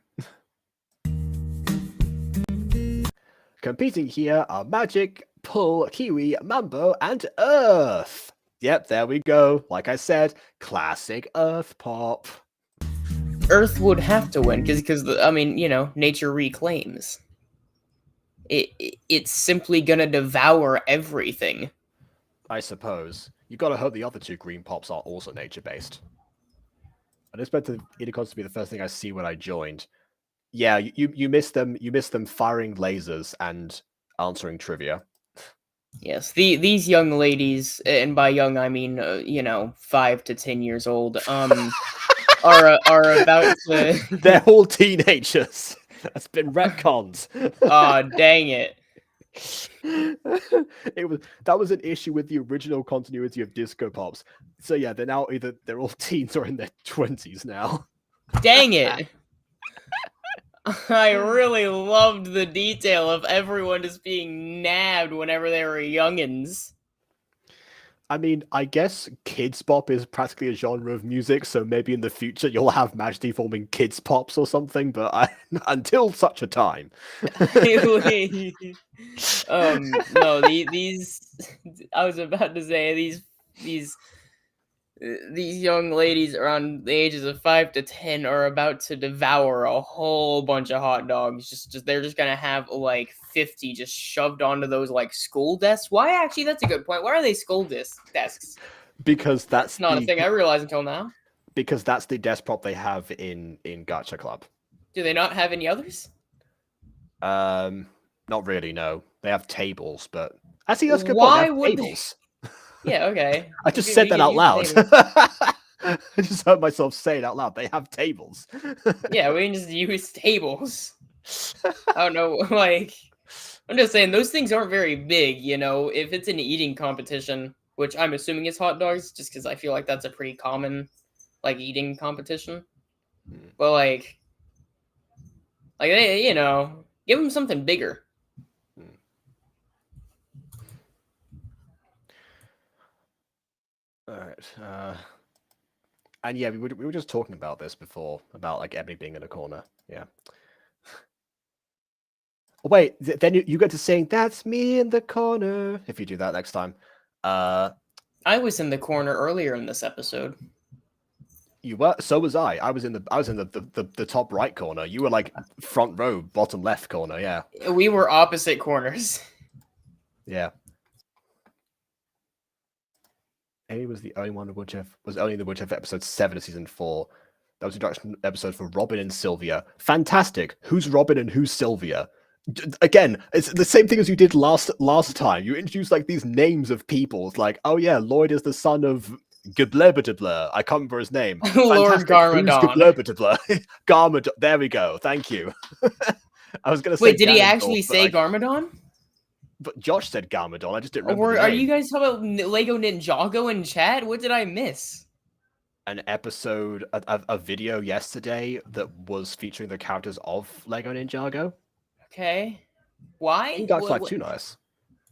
Competing here are Magic, Pull, Kiwi, Mambo, and Earth. Yep, there we go. Like I said, classic Earth pop. Earth would have to win because I mean, you know, nature reclaims. It's simply gonna devour everything. I suppose. You gotta hope the other two green pops are also nature-based. I expect the Idicons to be the first thing I see when I joined. Yeah, you missed them. You missed them firing lasers and answering trivia. Yes, these young ladies, and by young I mean you know, 5 to 10 years old, are about to. They're all teenagers. That's been retconned. Aw, dang it. That was an issue with the original continuity of Disco Pops. So yeah, they're all teens or in their 20s now. Dang it. I really loved the detail of everyone just being nabbed whenever they were youngins. I mean, I guess kids pop is practically a genre of music, so maybe in the future you'll have Majesty forming kids pops or something, but until such a time. No, these I was about to say these young ladies around the ages of 5 to 10 are about to devour a whole bunch of hot dogs. Just they're just gonna have like 50 just shoved onto those like school desks. Why? Actually, that's a good point. Why are they school desks? Because that's not a thing I realized until now. Because that's the desk prop they have in Gacha Club. Do they not have any others? Not really. No, they have tables, but actually that's a good Why point. would tables? Yeah, okay. I just said that out loud. I just heard myself say it out loud. They have tables. Yeah, we can just use tables. I don't know, like, I'm just saying, those things aren't very big, you know? If it's an eating competition, which I'm assuming is hot dogs, just because I feel like that's a pretty common, like, eating competition. But, like, you know, give them something bigger. All right. And yeah, we were just talking about this before, about like Ebony being in a corner. Yeah. Oh, wait, then you get to sing "That's me in the corner" if you do that next time. I was in the corner earlier in this episode. You were. So was I. I was in the top right corner. You were like front row, bottom left corner. Yeah. We were opposite corners. Yeah. Amy was the only one was only in the Woodchef episode 7 of season 4. That was the introduction episode for Robin and Sylvia. Fantastic. Who's Robin and who's Sylvia? Again, it's the same thing as you did last time. You introduced like these names of people. It's like, oh yeah, Lloyd is the son of Gablerbitibler. I can't remember his name. Lord Garmadon. Garmadon. There we go. Thank you. I was gonna say. Wait, did he actually say Garmadon? But Josh said Garmadon. I just didn't remember. Or are you guys talking about Lego Ninjago in chat? What did I miss? An episode, a video yesterday that was featuring the characters of Lego Ninjago. Okay. Why? That's like too nice.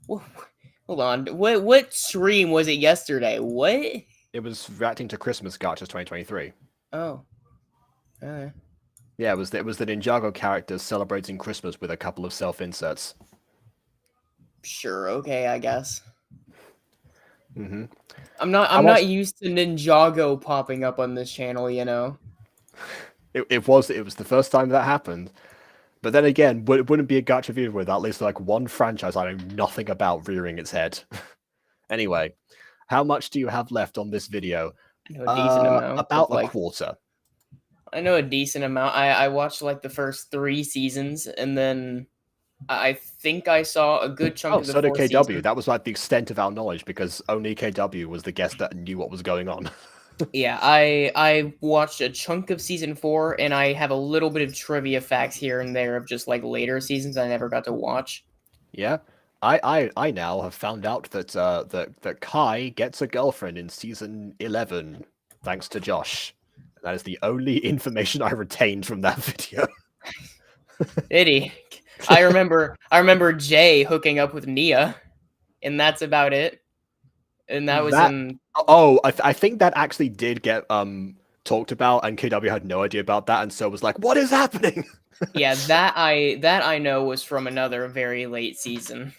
Hold on. What stream was it yesterday? What? It was reacting to Christmas Gachas 2023. Oh. Yeah, it was the Ninjago characters celebrating Christmas with a couple of self-inserts. Sure, okay, I guess. Mm-hmm. I'm not used to Ninjago popping up on this channel, you know. It was the first time that happened. But then again, it wouldn't be a gacha video without at least like one franchise I know nothing about rearing its head. Anyway, how much do you have left on this video? I know a decent amount. About a quarter. I know a decent amount. I watched like the first 3 seasons, and then I think I saw a good chunk of the so did KW. Season. That was like the extent of our knowledge because only KW was the guest that knew what was going on. Yeah, I watched a chunk of season 4, and I have a little bit of trivia facts here and there of just like later seasons I never got to watch. Yeah, I now have found out that that Kai gets a girlfriend in season 11 thanks to Josh. That is the only information I retained from that video. Did he? I remember Jay hooking up with Nia, and that's about it. And that was in. Oh, I think that actually did get talked about, and KW had no idea about that, and so was like, "What is happening?" Yeah, that I know was from another very late season.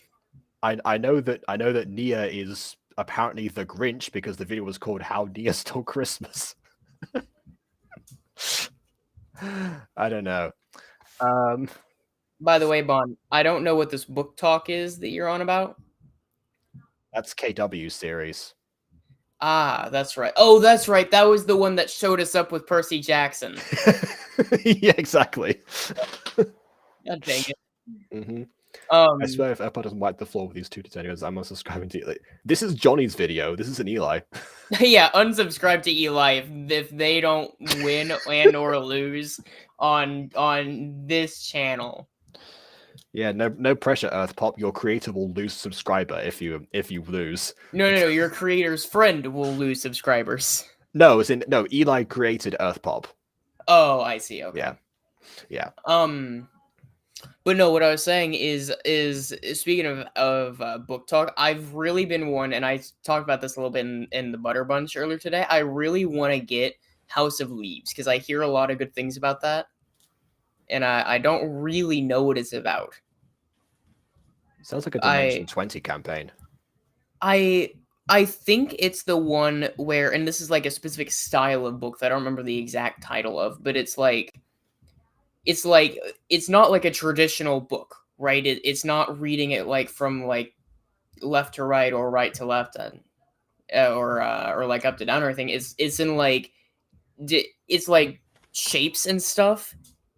I know that Nia is apparently the Grinch because the video was called "How Nia Stole Christmas." I don't know. By the way, Bon, I don't know what this book talk is that you're on about. That's KW series. Ah, that's right. Oh, that's right. That was the one that showed us up with Percy Jackson. Yeah, exactly. God dang it. Mm-hmm. I swear if Eppa doesn't wipe the floor with these 2 detentions, I'm unsubscribing to Eli. This is Johnny's video. This isn't Eli. Yeah, unsubscribe to Eli if they don't win and or lose on this channel. Yeah, no pressure, Earthpop. Your creator will lose subscriber if you lose. No, your creator's friend will lose subscribers. No, Eli created Earthpop. Oh, I see. Okay. Yeah. But no, what I was saying is speaking of book talk, I've really been one, and I talked about this a little bit in the Butter Bunch earlier today. I really want to get House of Leaves because I hear a lot of good things about that, and I don't really know what it's about. Sounds like a Dimension 20 campaign. I think it's the one where, and this is like a specific style of book that I don't remember the exact title of, but it's not like a traditional book, right? It's not reading it like from like left to right or right to left, or like up to down or anything. It's in like it's like shapes and stuff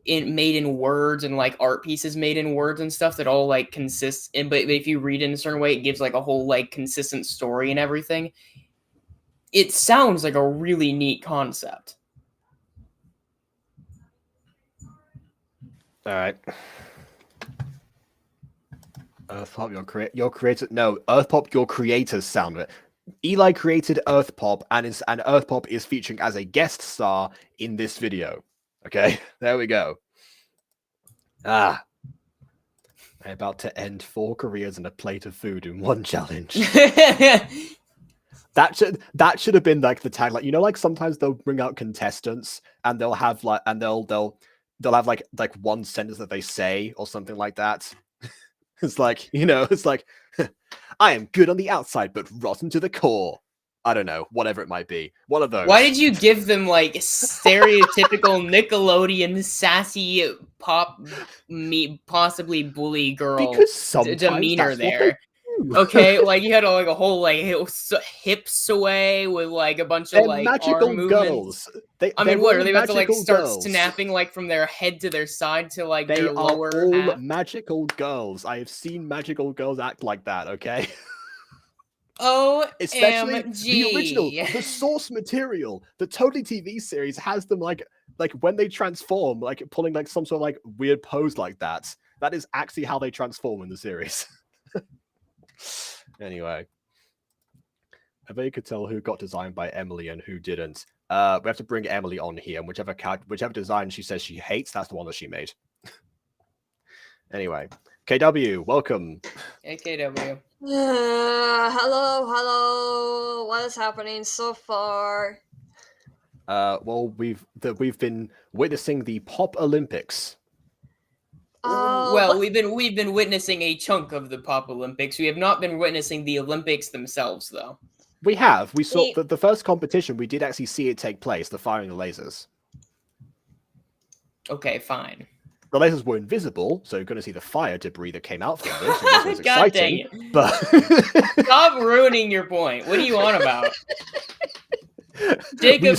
made in words, and like art pieces made in words and stuff that all like consists in. But if you read it in a certain way, it gives like a whole like consistent story and everything. It sounds like a really neat concept. All right. Earthpop, your creator. No, Earthpop, your creators sound it. Eli created Earthpop, and Earthpop is featuring as a guest star in this video. Okay, there we go. I'm about to end 4 careers and a plate of food in one challenge. That should have been like the tag. Like, you know, like sometimes they'll bring out contestants and they'll have like they'll have like one sentence that they say or something like that. It's like, you know, it's like I am good on the outside but rotten to the core. I don't know, whatever it might be. One of those. Why did you give them like stereotypical Nickelodeon sassy possibly bully girl Because sometimes demeanor that's what they there? do. Okay, like you had a whole like hip sway with like a bunch of They're like magical arm movements. girls. I mean, what are they about to like magical start girls. snapping like from their head to their side to like They their are lower all half? magical girls. I have seen magical girls act like that, okay? Especially the original, the source material. The Totally TV series has them like when they transform, like pulling like some sort of like weird pose like that. That is actually how they transform in the series. Anyway, I bet you could tell who got designed by Emily and who didn't. We have to bring Emily on here, and whichever design she says she hates, that's the one that she made. Anyway, KW, welcome. Hey, KW. Hello. What is happening so far? Well, we've been witnessing the Pop Olympics. Well, we've been witnessing a chunk of the Pop Olympics. We have not been witnessing the Olympics themselves, though. We have. We saw the first competition. We did actually see it take place. The firing of lasers. Okay, fine. The lasers were invisible, so you're going to see the fire debris that came out from this. This was God exciting, dang it! But stop ruining your point. What are you on about? Jacob,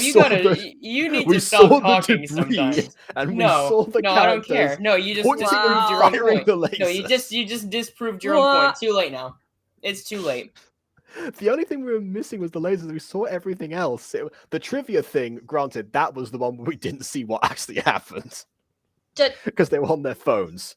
you need to stop talking sometimes. And we saw the I don't care. No, you just disproved your own point. No, you just disproved your own point. Too late now. It's too late. The only thing we were missing was the lasers. We saw everything else. The trivia thing, granted, that was the one where we didn't see what actually happened. Because they were on their phones.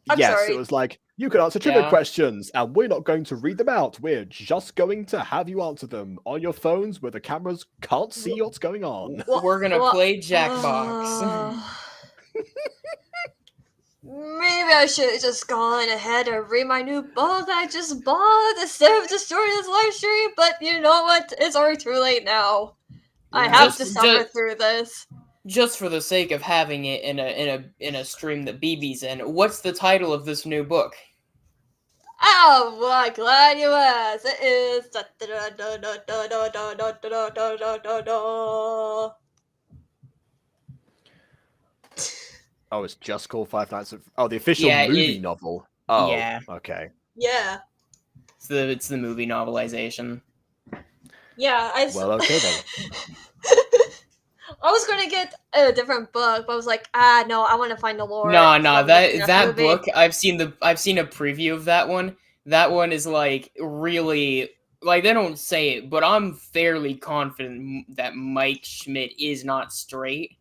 Sorry. It was like, you can answer trivia questions, and we're not going to read them out. We're just going to have you answer them on your phones where the cameras can't see what's going on. We're going to play Jackbox. Maybe I should have just gone ahead and read my new book I just bought instead of destroying this live stream, but you know what? It's already too late now. I have to suffer through this. Just for the sake of having it in a stream that BB's in, what's the title of this new book? Oh, well, glad you asked. It is. Oh, it's just called Five Nights at... Oh, the official movie novel. Oh, yeah. Okay. Yeah. It's the movie novelization. Yeah, Well, okay then. I was going to get a different book, but I was like, no, I want to find the lore. No, that book, I've seen a preview of that one. That one is like really... Like, they don't say it, but I'm fairly confident that Mike Schmidt is not straight.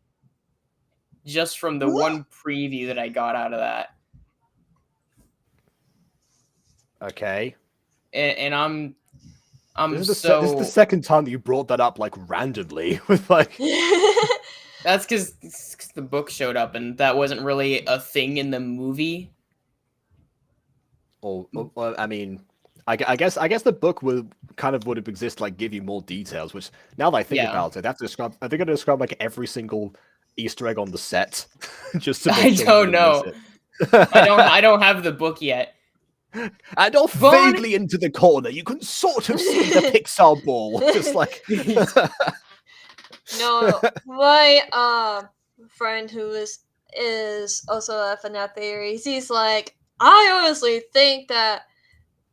Just from the one preview that I got out of that. Okay. And I'm this is the second time that you brought that up, like, randomly. With like... That's because the book showed up, and that wasn't really a thing in the movie. Well, I mean... I guess the book would have exist, like, give you more details, which, now that I think about it, are they going to describe, like, every single Easter egg on the set? Just to make sure don't know. I don't have the book yet. And off vaguely into the corner, you can sort of see the Pixar ball. Just like... No, my friend who is also a FNAF theory, he's like, I honestly think that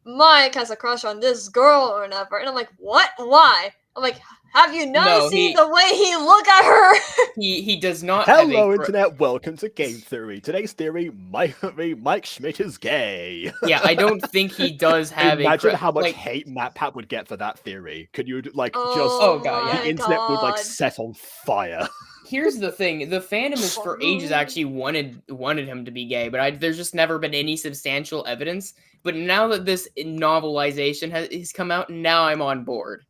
Mike has a crush on this girl or whatever. And I'm like, what? Why? I'm like, have you not seen the way he look at her? He does not. Hello, Internet. Welcome to Game Theory. Today's theory, Mike Schmidt is gay. Yeah, I don't think he does have Imagine how much hate MatPat would get for that theory. Could you, like, the internet would, like, set on fire. Here's the thing. The fandom is for ages actually wanted him to be gay, but there's just never been any substantial evidence. But now that this novelization has come out, now I'm on board.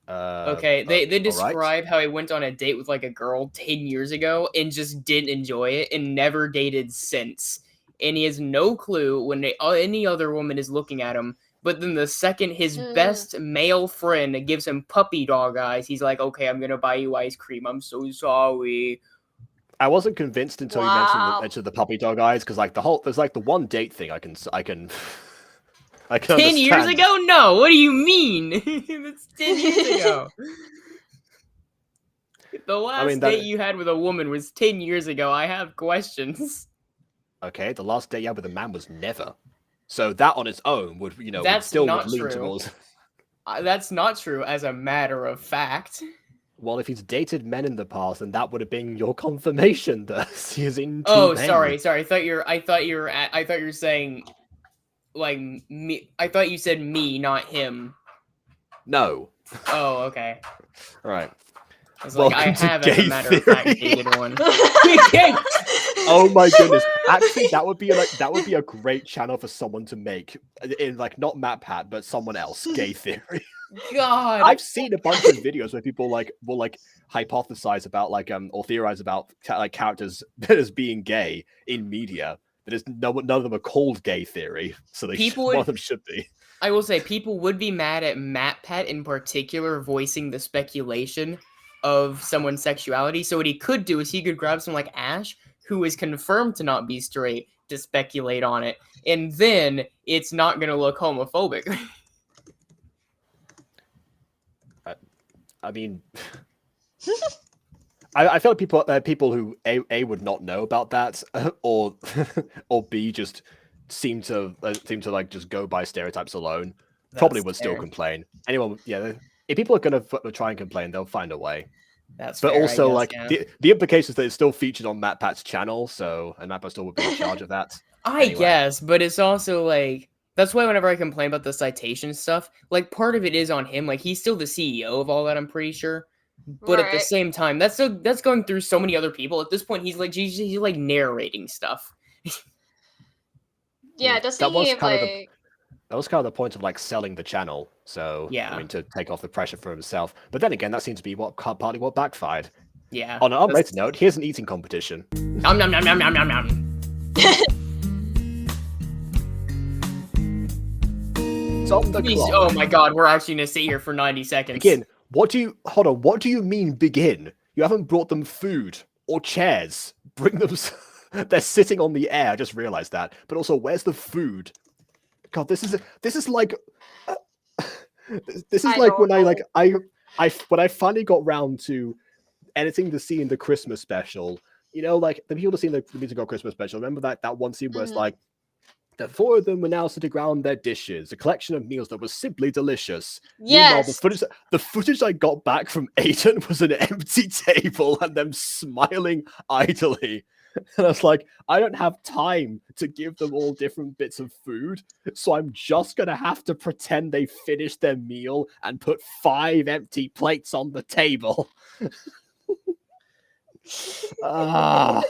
Okay, they describe how he went on a date with like a girl 10 years ago and just didn't enjoy it and never dated since. And he has no clue when any other woman is looking at him But then the second his Mm. best male friend gives him puppy dog eyes, he's like, okay, I'm gonna buy you ice cream. I'm so sorry. I wasn't convinced until you mentioned the puppy dog eyes, because like there's like the one date thing I can 10 understand. years ago? No, what do you mean? That's 10 years ago. The last date you had with a woman was 10 years ago. I have questions. Okay, the last date you had with a man was never. So that on its own would, That's still not would lean true. towards. That's not true, as a matter of fact. Well, if he's dated men in the past, then that would have been your confirmation that he is into Oh, men. sorry. I thought you were saying like me. I thought you said me, not him. No. Oh, okay. All right. I was like, I have, as a matter of fact, dated one. Oh my goodness! Actually, that would be a great channel for someone to make in like not MatPat, but someone else. Gay theory. God, I've seen a bunch of videos where people will hypothesize about or theorize about characters as being gay in media. That is none of them are called gay theory, so one of them should be. I will say people would be mad at MatPat in particular voicing the speculation of someone's sexuality. So what he could do is he could grab someone like Ash, who is confirmed to not be straight, to speculate on it, and then it's not going to look homophobic. I mean, I feel like people who a would not know about that, or B just seem to like just go by stereotypes alone. Probably would still complain. Anyone, if people are gonna try and complain, they'll find a way. But fair, also, guess, the implications that it's still featured on MatPat's channel, and MatPat still would be in charge of that. I guess, but it's also like that's why whenever I complain about the citation stuff, like part of it is on him. Like he's still the CEO of all that, I'm pretty sure. But at the same time, that's going through so many other people. At this point, he's like narrating stuff. Yeah, doesn't he like? That was kind of the point of like selling the channel. So I mean, to take off the pressure for himself. But then again, that seems to be partly what backfired. Yeah. On an unrelated note, here's an eating competition. Nom nom nom nom nom nom nom. It's on the clock. Oh my god, we're actually gonna sit here for 90 seconds. Again, what do you mean begin? You haven't brought them food or chairs. Bring them. They're sitting on the air. I just realized that. But also, where's the food? God, this is like when I finally got round to editing the scene in the Christmas special. Like the people who've seen the musical Christmas special. Remember that one scene where it's like the four of them were now sitting around their dishes, a collection of meals that was simply delicious. Yes. Meanwhile, the footage I got back from Aiden was an empty table and them smiling idly. And I was like, I don't have time to give them all different bits of food, so I'm just going to have to pretend they finished their meal and put 5 empty plates on the table. I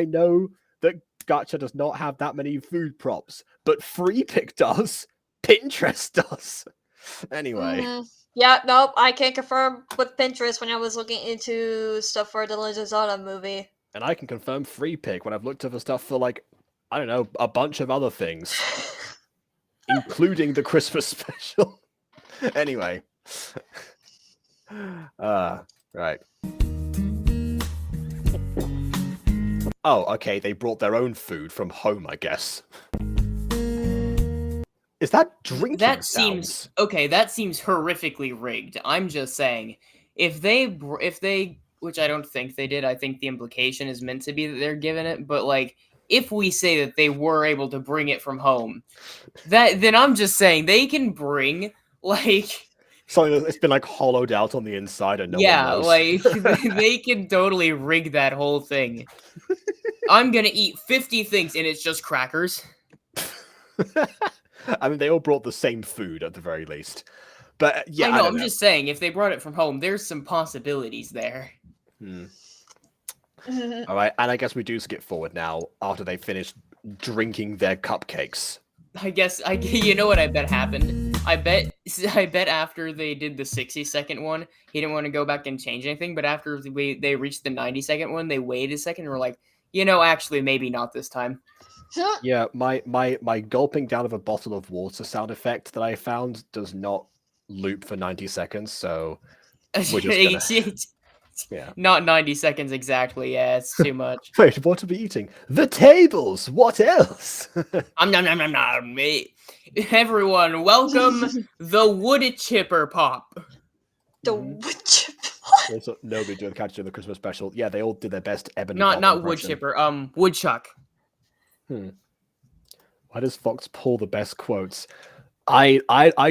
know that Gacha does not have that many food props, but FreePic does. Pinterest does. Anyway. Yeah, nope, I can confirm with Pinterest when I was looking into stuff for the Legend of Zelda movie. And I can confirm FreePic when I've looked over stuff for, like, I don't know, a bunch of other things. Including the Christmas special. Anyway. Right. Oh, okay, they brought their own food from home, I guess. Is that drinking sounds? That seems horrifically rigged. I'm just saying, if they, which I don't think they did, I think the implication is meant to be that they're giving it, but like, if we say that they were able to bring it from home, then I'm just saying they can bring, like... Something that's been, like, hollowed out on the inside and no one knows. Like, they can totally rig that whole thing. I'm gonna eat 50 things and it's just crackers. I mean, they all brought the same food at the very least. But, yeah, I know, I'm just saying, if they brought it from home, there's some possibilities there. All right, and I guess we do skip forward now after they finished drinking their cupcakes. You know what I bet happened? I bet after they did the 60-second one, he didn't want to go back and change anything, but after they reached the 90-second one, they waited a second and were like, actually, maybe not this time. Yeah, my gulping down of a bottle of water sound effect that I found does not loop for 90 seconds, so we're just gonna yeah. Not 90 seconds exactly. Yeah, it's too much. Wait, what are we eating? The tables. What else? Nom, nom, nom, nom. Everyone, welcome the wood chipper pop. The Mhm. wood chip. Also, nobody doing Catch the Christmas special. Yeah, they all did their best Ebony. Not Pop wood impression. chipper. Woodchuck. Why does Fox pull the best quotes? I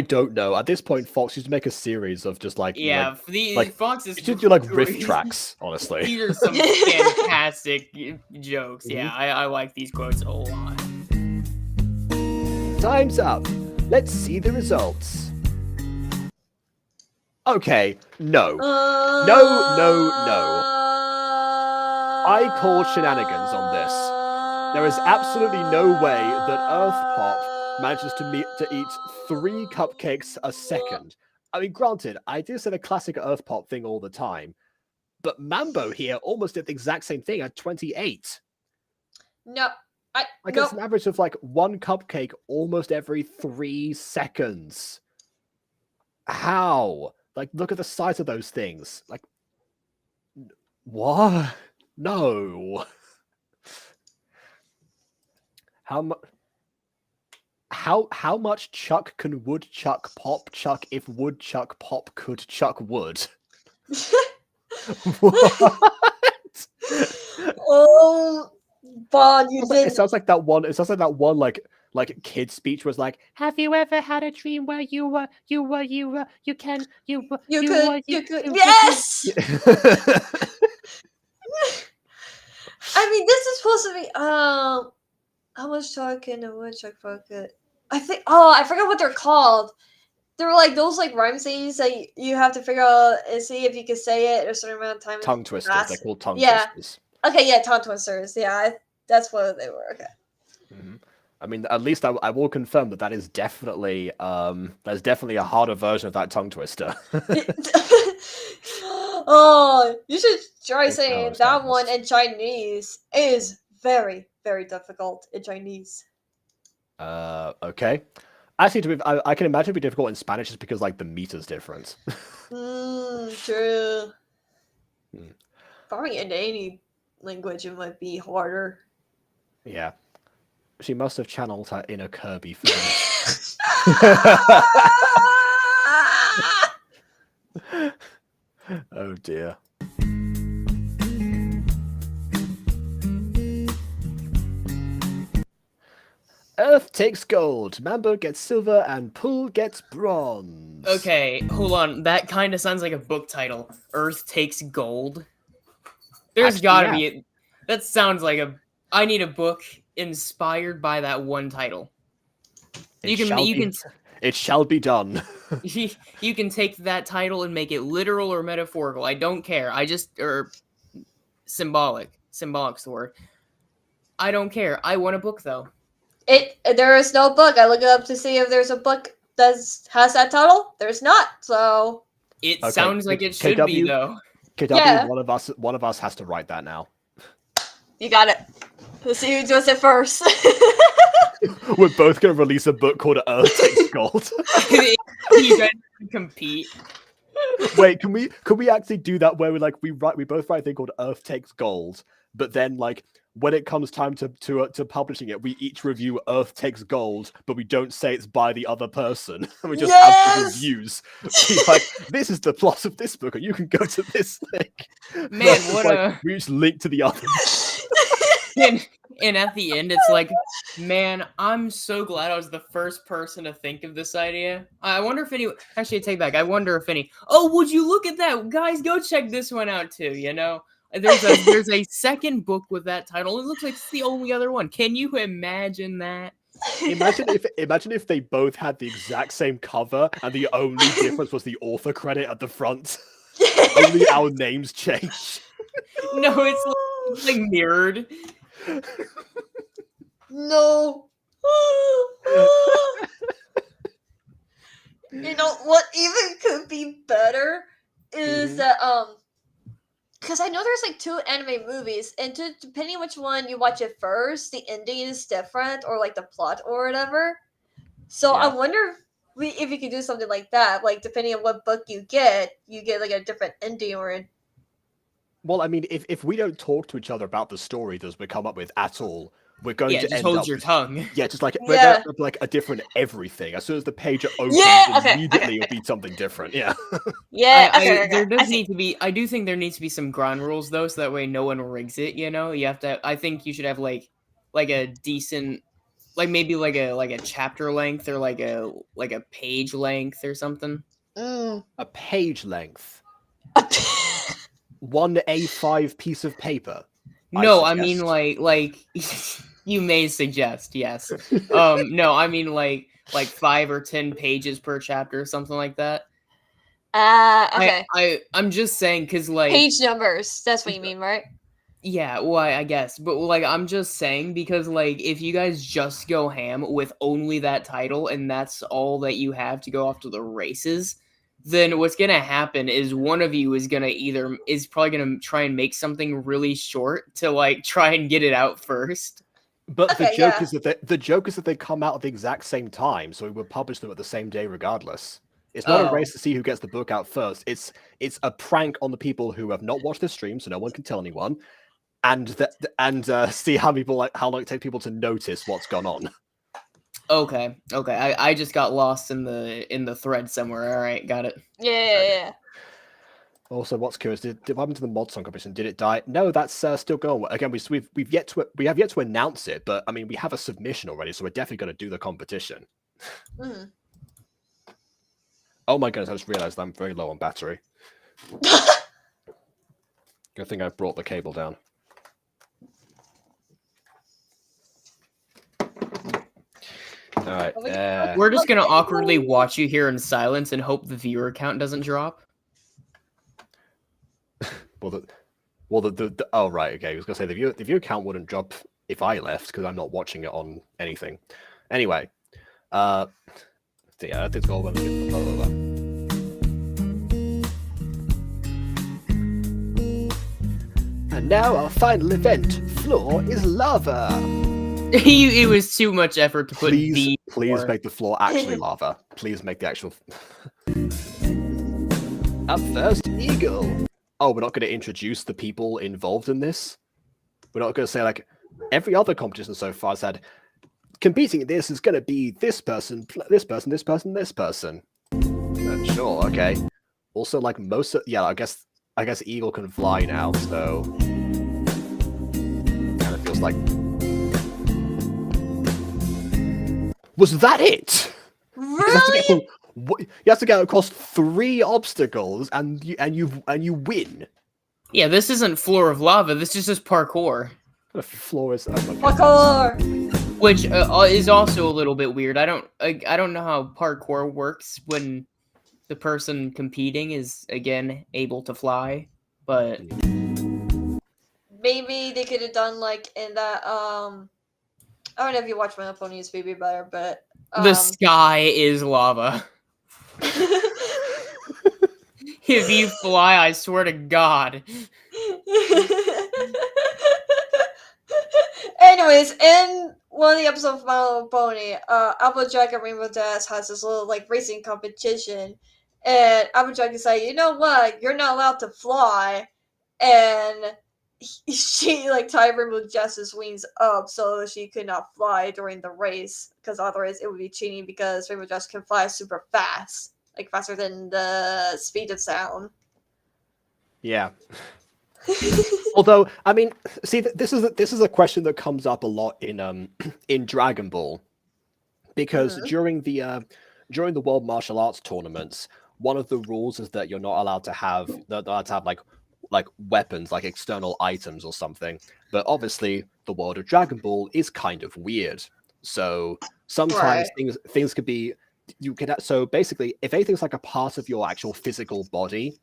don't know. At this point, Fox used to make a series of just like Fox is you should do like riff tracks. Honestly, These are some fantastic jokes. Yeah, Mhm. I like these quotes a lot. Time's up. Let's see the results. Okay, no. I call shenanigans on this. There is absolutely no way that Earth Pop manages to eat 3 cupcakes a second. I mean, granted, I do say the classic Earth Pop thing all the time, but Mambo here almost did the exact same thing at 28. No. It's an average of like 1 cupcake almost every 3 seconds. How? Like, look at the size of those things. Like, what? No. How much chuck can woodchuck pop chuck if woodchuck pop could chuck wood? What? Oh, Bon, you did. It sounds like that one. It sounds like that one like kid speech was like, "Have you ever had a dream where you could Yes. I mean, this is supposed to be. How much talk in a woodchuck pocket? I think. Oh, I forgot what they're called. They're like those like rhyme sayings that you have to figure out and see if you can say it a certain amount of time. Tongue twisters. They're called tongue Yeah. twisters. Okay, yeah, tongue twisters. Yeah, that's what they were. Okay. Mm-hmm. I mean, at least I will confirm that is definitely a harder version of that tongue twister. Oh, you should try saying it's that not one in Chinese. It is very, very difficult in Chinese. Okay. Actually, I can imagine it'd be difficult in Spanish just because like the meter's different. True. Probably in any language it might be harder. Yeah. She must have channeled her inner Kirby for this. Oh dear. Earth takes gold, Mambo gets silver, and Pool gets bronze. Okay, hold on. That kind of sounds like a book title. Earth takes gold. There's gotta be. That sounds like I need a book inspired by that one title. It shall be done. You can take that title and make it literal or metaphorical. I don't care. Symbolic. Symbolic's the word. I don't care. I want a book though. There is no book. I looked it up to see if there's a book that has that title. There's not. So it sounds like it should be though. KW, yeah. One of us has to write that now. You got it. Let's see who does it first. We're both gonna release a book called Earth Takes Gold. You guys can compete. Wait, can we actually do that where we both write a thing called Earth Takes Gold, but then like when it comes time to publishing it, we each review Earth Takes Gold, but we don't say it's by the other person. We just have the reviews. Like, this is the plot of this book, and you can go to this link. Man, we just link to the other. And at the end, it's like, man, I'm so glad I was the first person to think of this idea. I wonder if any. Actually, take back. I wonder if any. Oh, would you look at that, guys? Go check this one out too. You know. There's a second book with that title. It looks like it's the only other one. Can you imagine that? Imagine if they both had the exact same cover and the only difference was the author credit at the front. Only our names change. No, it's like mirrored. No. You know what even could be better is that because I know there's like 2 anime movies, and depending which one you watch it first, the ending is different, or like the plot or whatever. So I Yeah. wonder if you could do something like that. Like depending on what book you get like a different ending or. Well, I mean, if we don't talk to each other about the story that we come up with at all, we're going to just end hold up your with, tongue. yeah, just like we're Yeah. gonna have like a different everything. As soon as the page opens, Yeah, okay, immediately okay. it'll be something different. Yeah. Yeah, okay. There I does see. need to be. I do think there needs to be some ground rules though, so that way no one rigs it. You know, you have to. I think you should have like a decent, like maybe like a chapter length or like a page length or something. Mm. A page length. 1 A5 piece of paper. No, I mean like you may suggest, yes. No, I mean like 5 or 10 pages per chapter or something like that. Okay. I'm just saying because like Page numbers. That's what you mean, right? yeah, well, I guess, but like I'm just saying because like if you guys just go ham with only that title and that's all that you have to go off to the races, then what's gonna happen is one of you is probably gonna try and make something really short to like try and get it out first. But Okay, the joke yeah. is that they come out at the exact same time, so we would publish them at the same day regardless. It's not a Oh. race to see who gets the book out first. It's a prank on the people who have not watched the stream, so no one can tell anyone, and see how long it takes people to notice what's gone on. Okay. I just got lost in the thread somewhere. All right, got it. Yeah. Also, what's curious, what happened to the mod song competition? Did it die? No, that's still going. Again, we have yet to announce it, but I mean, we have a submission already, so we're definitely going to do the competition. Mm. Oh my goodness, I just realized I'm very low on battery. Good thing I brought the cable down. All right. We're just gonna awkwardly watch you here in silence and hope the viewer count doesn't drop. Oh right, okay. I was gonna say the viewer count wouldn't drop if I left because I'm not watching it on anything. Anyway, yeah, that's all. And now our final event: floor is lava. It was too much effort to put. Please make the floor actually lava. Please make the actual. Up first, eagle. Oh, we're not going to introduce the people involved in this. We're not going to say like every other competition so far has had competing in this is going to be this person, this person, this person, this person. Sure, okay. Also, like most of, yeah, I guess eagle can fly now, so kind of feels like. Was that it? Really? You have to get across 3 obstacles, and you win. Yeah, this isn't floor of lava. This is just parkour. The floor is Parkour. Which is also a little bit weird. I don't know how parkour works when the person competing is again able to fly, but Maybe they could have done like in that I don't know if you watch My Pony's Baby better, but the sky is lava. If you fly, I swear to God. Anyways, in one of the episodes of My Little Pony, Applejack and Rainbow Dash has this little like racing competition, and Applejack is like, you know what, you're not allowed to fly, and she like tied Rainbow Dash's wings up so she could not fly during the race, because otherwise it would be cheating because Rainbow Dash can fly super fast, like faster than the speed of sound. Yeah. Although, I mean, see, this is a question that comes up a lot in Dragon Ball, because during the World Martial Arts tournaments, one of the rules is that you're not allowed to have like weapons, like external items or something. But obviously, the world of Dragon Ball is kind of weird, so sometimes things could be. So basically, if anything's like a part of your actual physical body,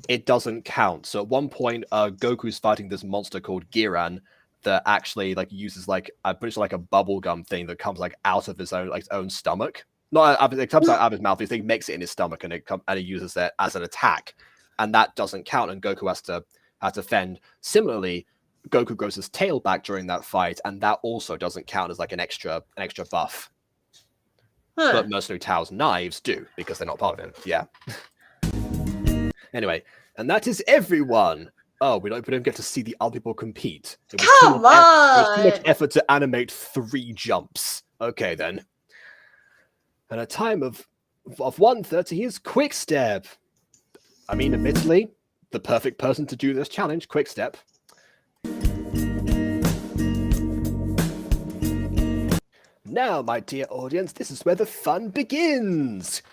it doesn't count. So at one point, Goku's fighting this monster called Giran that actually like uses like I'm pretty sure like a bubblegum thing that comes like out of his own stomach. Not it comes out of his mouth. He makes it in his stomach, and he uses it as an attack, and that doesn't count. And Goku has to to fend. Similarly, Goku grows his tail back during that fight, and that also doesn't count as like an extra buff. Huh. But Mercenary Tao's knives do, because they're not part of him. Yeah. Anyway, and that is everyone. Oh, we don't get to see the other people compete. It was Come it was too much on! effort to animate 3 jumps. Okay, then. And a time of 1:30 is Quickstep. I mean, admittedly, the perfect person to do this challenge, Quickstep. Now, my dear audience, this is where the fun begins.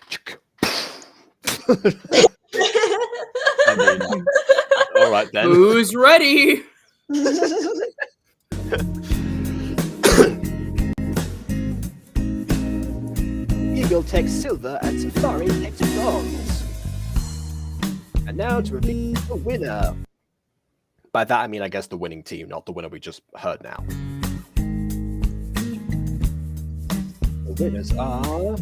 I mean, all right then. Who's ready? Eagle takes silver and Safari takes bronze. And now to reveal the winner. By that I mean, I guess, the winning team, not the winner we just heard now. The winners are...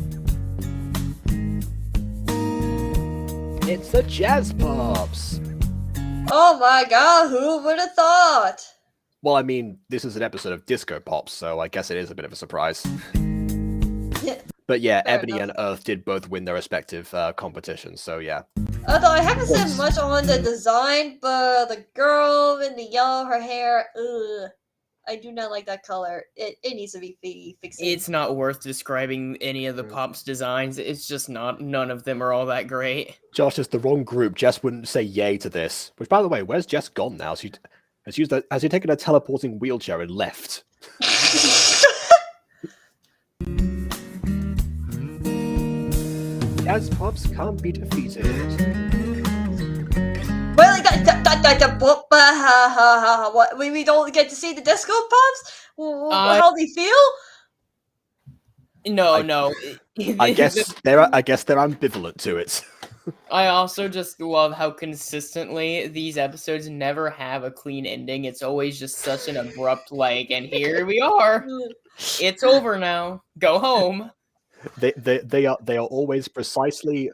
It's the Jazz Pops! Oh my god, who would have thought? Well, I mean, this is an episode of Disco Pops, so I guess it is a bit of a surprise. But yeah, Fair Ebony enough. and Earth did both win their respective competitions, so yeah. Although I haven't said Yes. much on the design, but the girl in the yellow, her hair, ugh. I do not like that color. It needs to be fixed. It's not worth describing any of the Pops designs. It's just not. None of them are all that great. Josh is the wrong group. Jess wouldn't say yay to this. Which, by the way, where's Jess gone now? Has he taken a teleporting wheelchair and left? Jazz Pops can't be defeated. Well, what? We don't get to see the disco pops? How they feel? No. I guess they're ambivalent to it. I also just love how consistently these episodes never have a clean ending. It's always just such an abrupt and here we are. It's over now. Go home. They are always precisely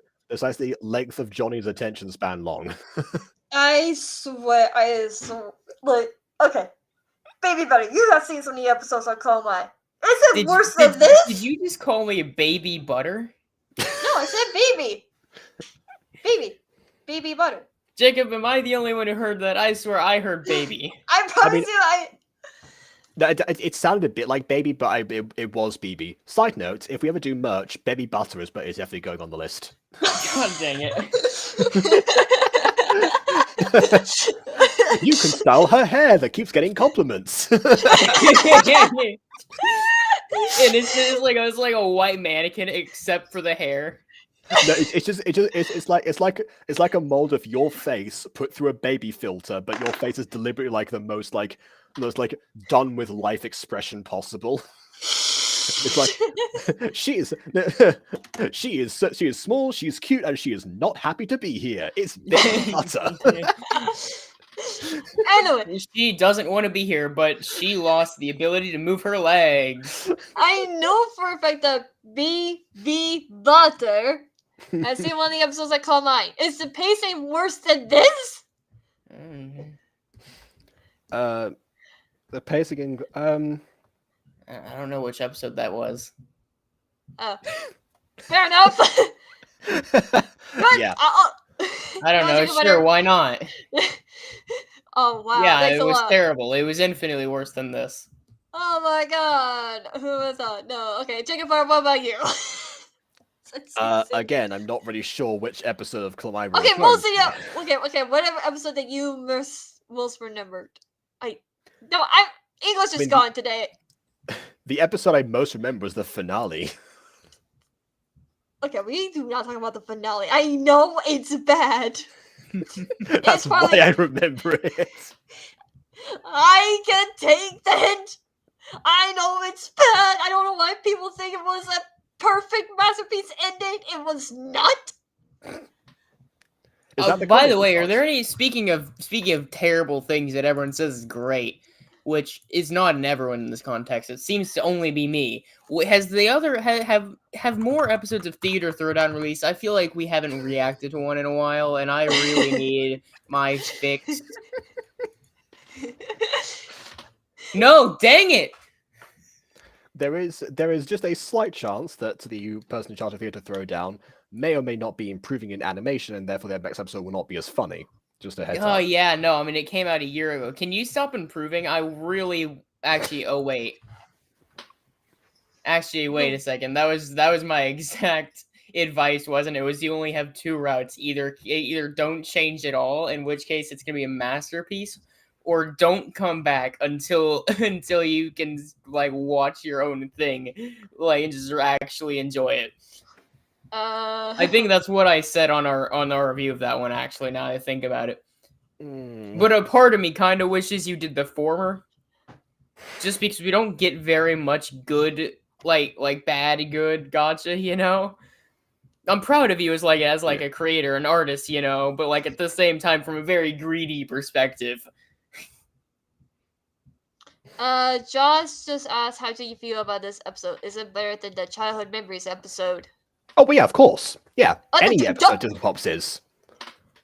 length of Johnny's attention span long. I swear, like, okay. Baby Buddy, you have seen some of the episodes on Call My. Is it worse than this? Did you just call me baby butter? No, I said baby. Baby butter. Jacob, am I the only one who heard that? I swear I heard baby. I promise It sounded a bit like Baby, but it was BB. Side note, if we ever do merch, Baby Butter is definitely going on the list. God dang it. You can style her hair that keeps getting compliments. And it's like a white mannequin except for the hair. No, it's like a mold of your face put through a baby filter, but your face is deliberately like the most done with life expression possible. It's like she is small, she's cute, and she is not happy to be here. It's Baby Butter. Anyway, She doesn't want to be here, but she lost the ability to move her legs. I know for a fact that BB Butter has seen one of the episodes I Call Mine. Is the pacing worse than this? The pacing. I don't know which episode that was. Fair enough. Good. Yeah. I don't know. Sure, why not? Oh wow. Yeah, thanks it a was lot. terrible. It was infinitely worse than this. Oh my god. Who was that? No. Okay, Jacob, what about you? Again, I'm not really sure which episode of Climb. Okay, mostly okay, whatever episode that you most remembered. English is gone today. The episode I most remember is the finale. Okay, we do not talk about the finale. I know it's bad. That's probably- why I remember it. I can take the hint. I know it's bad. I don't know why people think it was a perfect masterpiece ending. It was not. Is that by the comic way, book? are there any speaking of terrible things that everyone says is great? which is not in everyone in this context. It seems to only be me. Has the other have more episodes of Theater Throwdown released? I feel like we haven't reacted to one in a while, and I really need my fix. No, dang it! There is just a slight chance that the person in charge of Theater Throwdown may or may not be improving in animation, and therefore their next episode will not be as funny. Just a heads Oh up. yeah, no, I mean it came out a year ago. Can you stop improving? I really actually. Oh wait. Actually, wait a second. That was my exact advice, wasn't it? Was you only have two routes. Either don't change at all, in which case it's gonna be a masterpiece, or don't come back until you can like watch your own thing, like and just actually enjoy it. I think that's what I said on our review of that one. Actually, now that I think about it, but a part of me kind of wishes you did the former, just because we don't get very much good. Like bad good Gacha, you know. I'm proud of you as a creator, an artist, you know, but like at the same time from a very greedy perspective. Josh just asked, how do you feel about this episode? Is it better than the childhood memories episode? Oh, well, yeah, of course. Yeah, Oh, any episode Disney Pops is.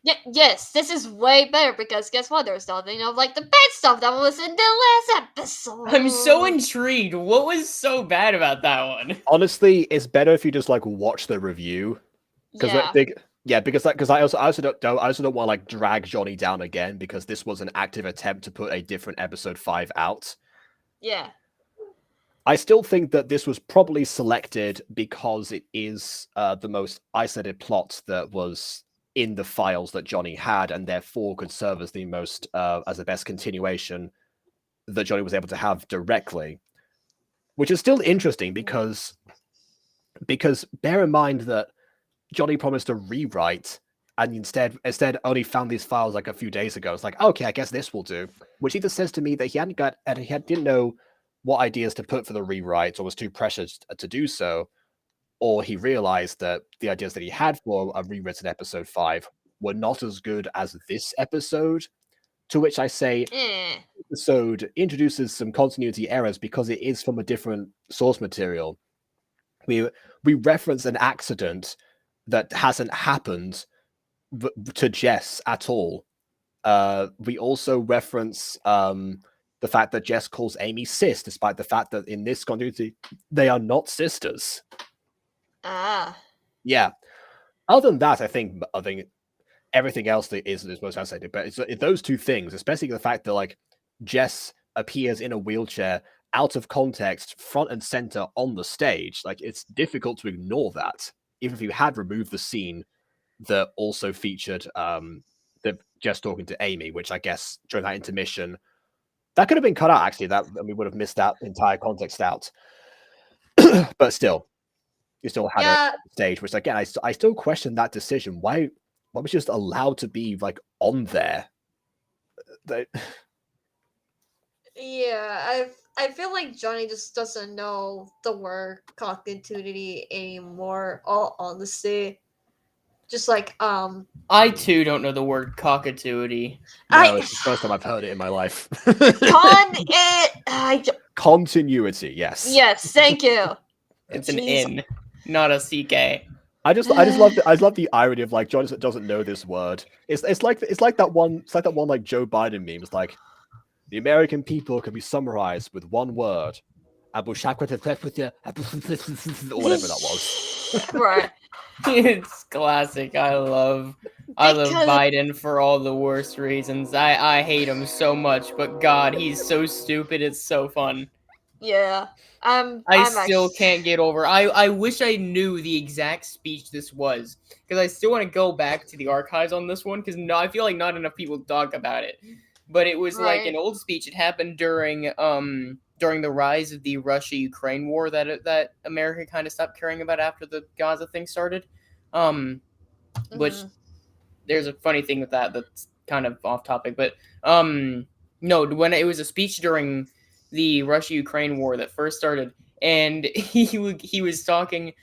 Yeah, yes, this is way better because guess what? There's nothing of like the bad stuff that was in the last episode. I'm so intrigued. What was so bad about that one? Honestly, it's better if you just like watch the review. Because I also don't want to like drag Jonny down again, because this was an active attempt to put a different episode 5 out. Yeah. I still think that this was probably selected because it is the most isolated plot that was in the files that Jonny had, and therefore could serve as the most as the best continuation that Jonny was able to have directly. Which is still interesting because bear in mind that Jonny promised a rewrite and instead only found these files like a few days ago. It's like, okay, I guess this will do. Which either says to me that he didn't know what ideas to put for the rewrite, or was too precious to do so, or he realized that the ideas that he had for a rewritten episode 5 were not as good as this episode. To which I say, episode introduces some continuity errors because it is from a different source material. We reference an accident that hasn't happened to Jess at all. We also reference the fact that Jess calls Amy sis, despite the fact that in this continuity they are not sisters. Yeah. Other than that, I think everything else that is most fascinating. But it's those two things, especially the fact that like Jess appears in a wheelchair out of context, front and center on the stage. Like, it's difficult to ignore that, even if you had removed the scene that also featured the Jess talking to Amy, which I guess during that intermission that could have been cut out, actually, and we would have missed that entire context out. But still, you still had a stage, which again, I still question that decision. Why was just allowed to be like on there? Yeah, I feel like Jonny just doesn't know the word continuity anymore. All honesty, just like I too don't know the word cockatuity. No, it's the first time I've heard it in my life. Continuity, yes. Yes, thank you. It's an N, not a CK. I just love the irony of like John doesn't know this word. It's like that one like Joe Biden meme. It's like the American people can be summarized with one word. Or whatever that was. Right. It's classic. I love Biden for all the worst reasons. I hate him so much, but God, he's so stupid. It's so fun. Yeah. I still can't get over. I wish I knew the exact speech this was, because I still want to go back to the archives on this one, because I feel like not enough people talk about it. But it was like an old speech. It happened during the rise of the Russia-Ukraine war that America kind of stopped caring about after the Gaza thing started. Which there's a funny thing with that's kind of off topic, but no, when it was a speech during the Russia-Ukraine war that first started, and he was talking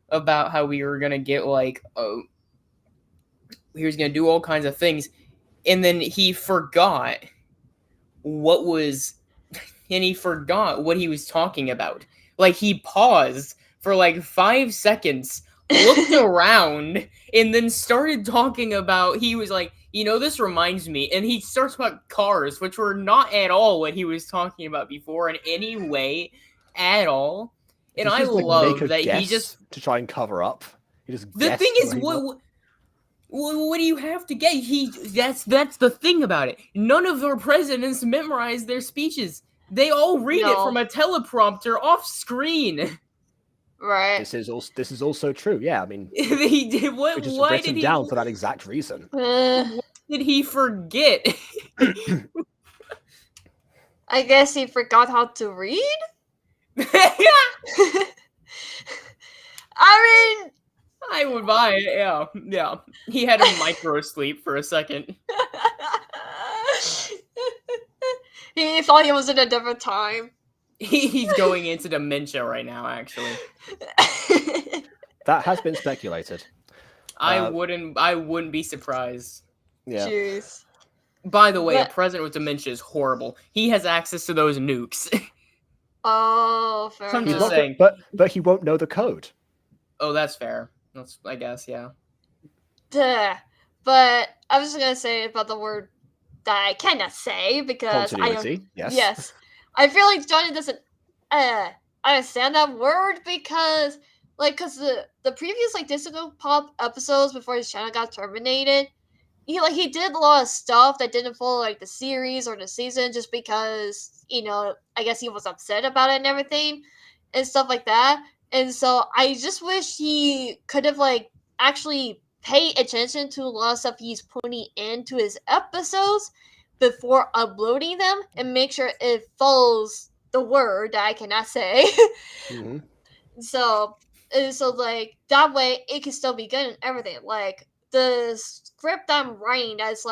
about how we were gonna get he was gonna do all kinds of things, and then he forgot what was and he forgot what he was talking about. Like, he paused for like 5 seconds, looked around, and then started talking about, he was like, this reminds me, and he starts about cars, which were not at all what he was talking about before in any way at all. And Did I he just, make love a that he guess just... to try and cover up? He just The guessed thing is, where he was? what do you have to get? That's the thing about it. None of our presidents memorize their speeches. They all read it from No. a teleprompter off screen. Right. This is also true. Yeah, I mean, He did what? it's just Why written did he? down for that exact reason. What did he forget? I guess he forgot how to read? I mean, I would buy it. Yeah. He had a micro sleep for a second. he thought he was in a different time. He's going into dementia right now. Actually, That has been speculated. I wouldn't be surprised. Yeah. Jeez. By the way, But- a president with dementia is horrible. He has access to those nukes. Oh, fair I'm He's just enough. not, saying. but he won't know the code. Oh, that's fair. That's, I guess, yeah. Duh. But I was just gonna say about the word that I cannot say because I don't. Continuity. Yes. Yes, I feel like Johnny doesn't understand that word because the previous Disco Pop episodes before his channel got terminated, he did a lot of stuff that didn't follow the series or the season just because I guess he was upset about it and everything and stuff like that. And so I just wish he could have actually pay attention to a lot of stuff he's putting into his episodes before uploading them and make sure it follows the word that I cannot say. Mhm. So that way it can still be good and everything. Like the script I'm writing that's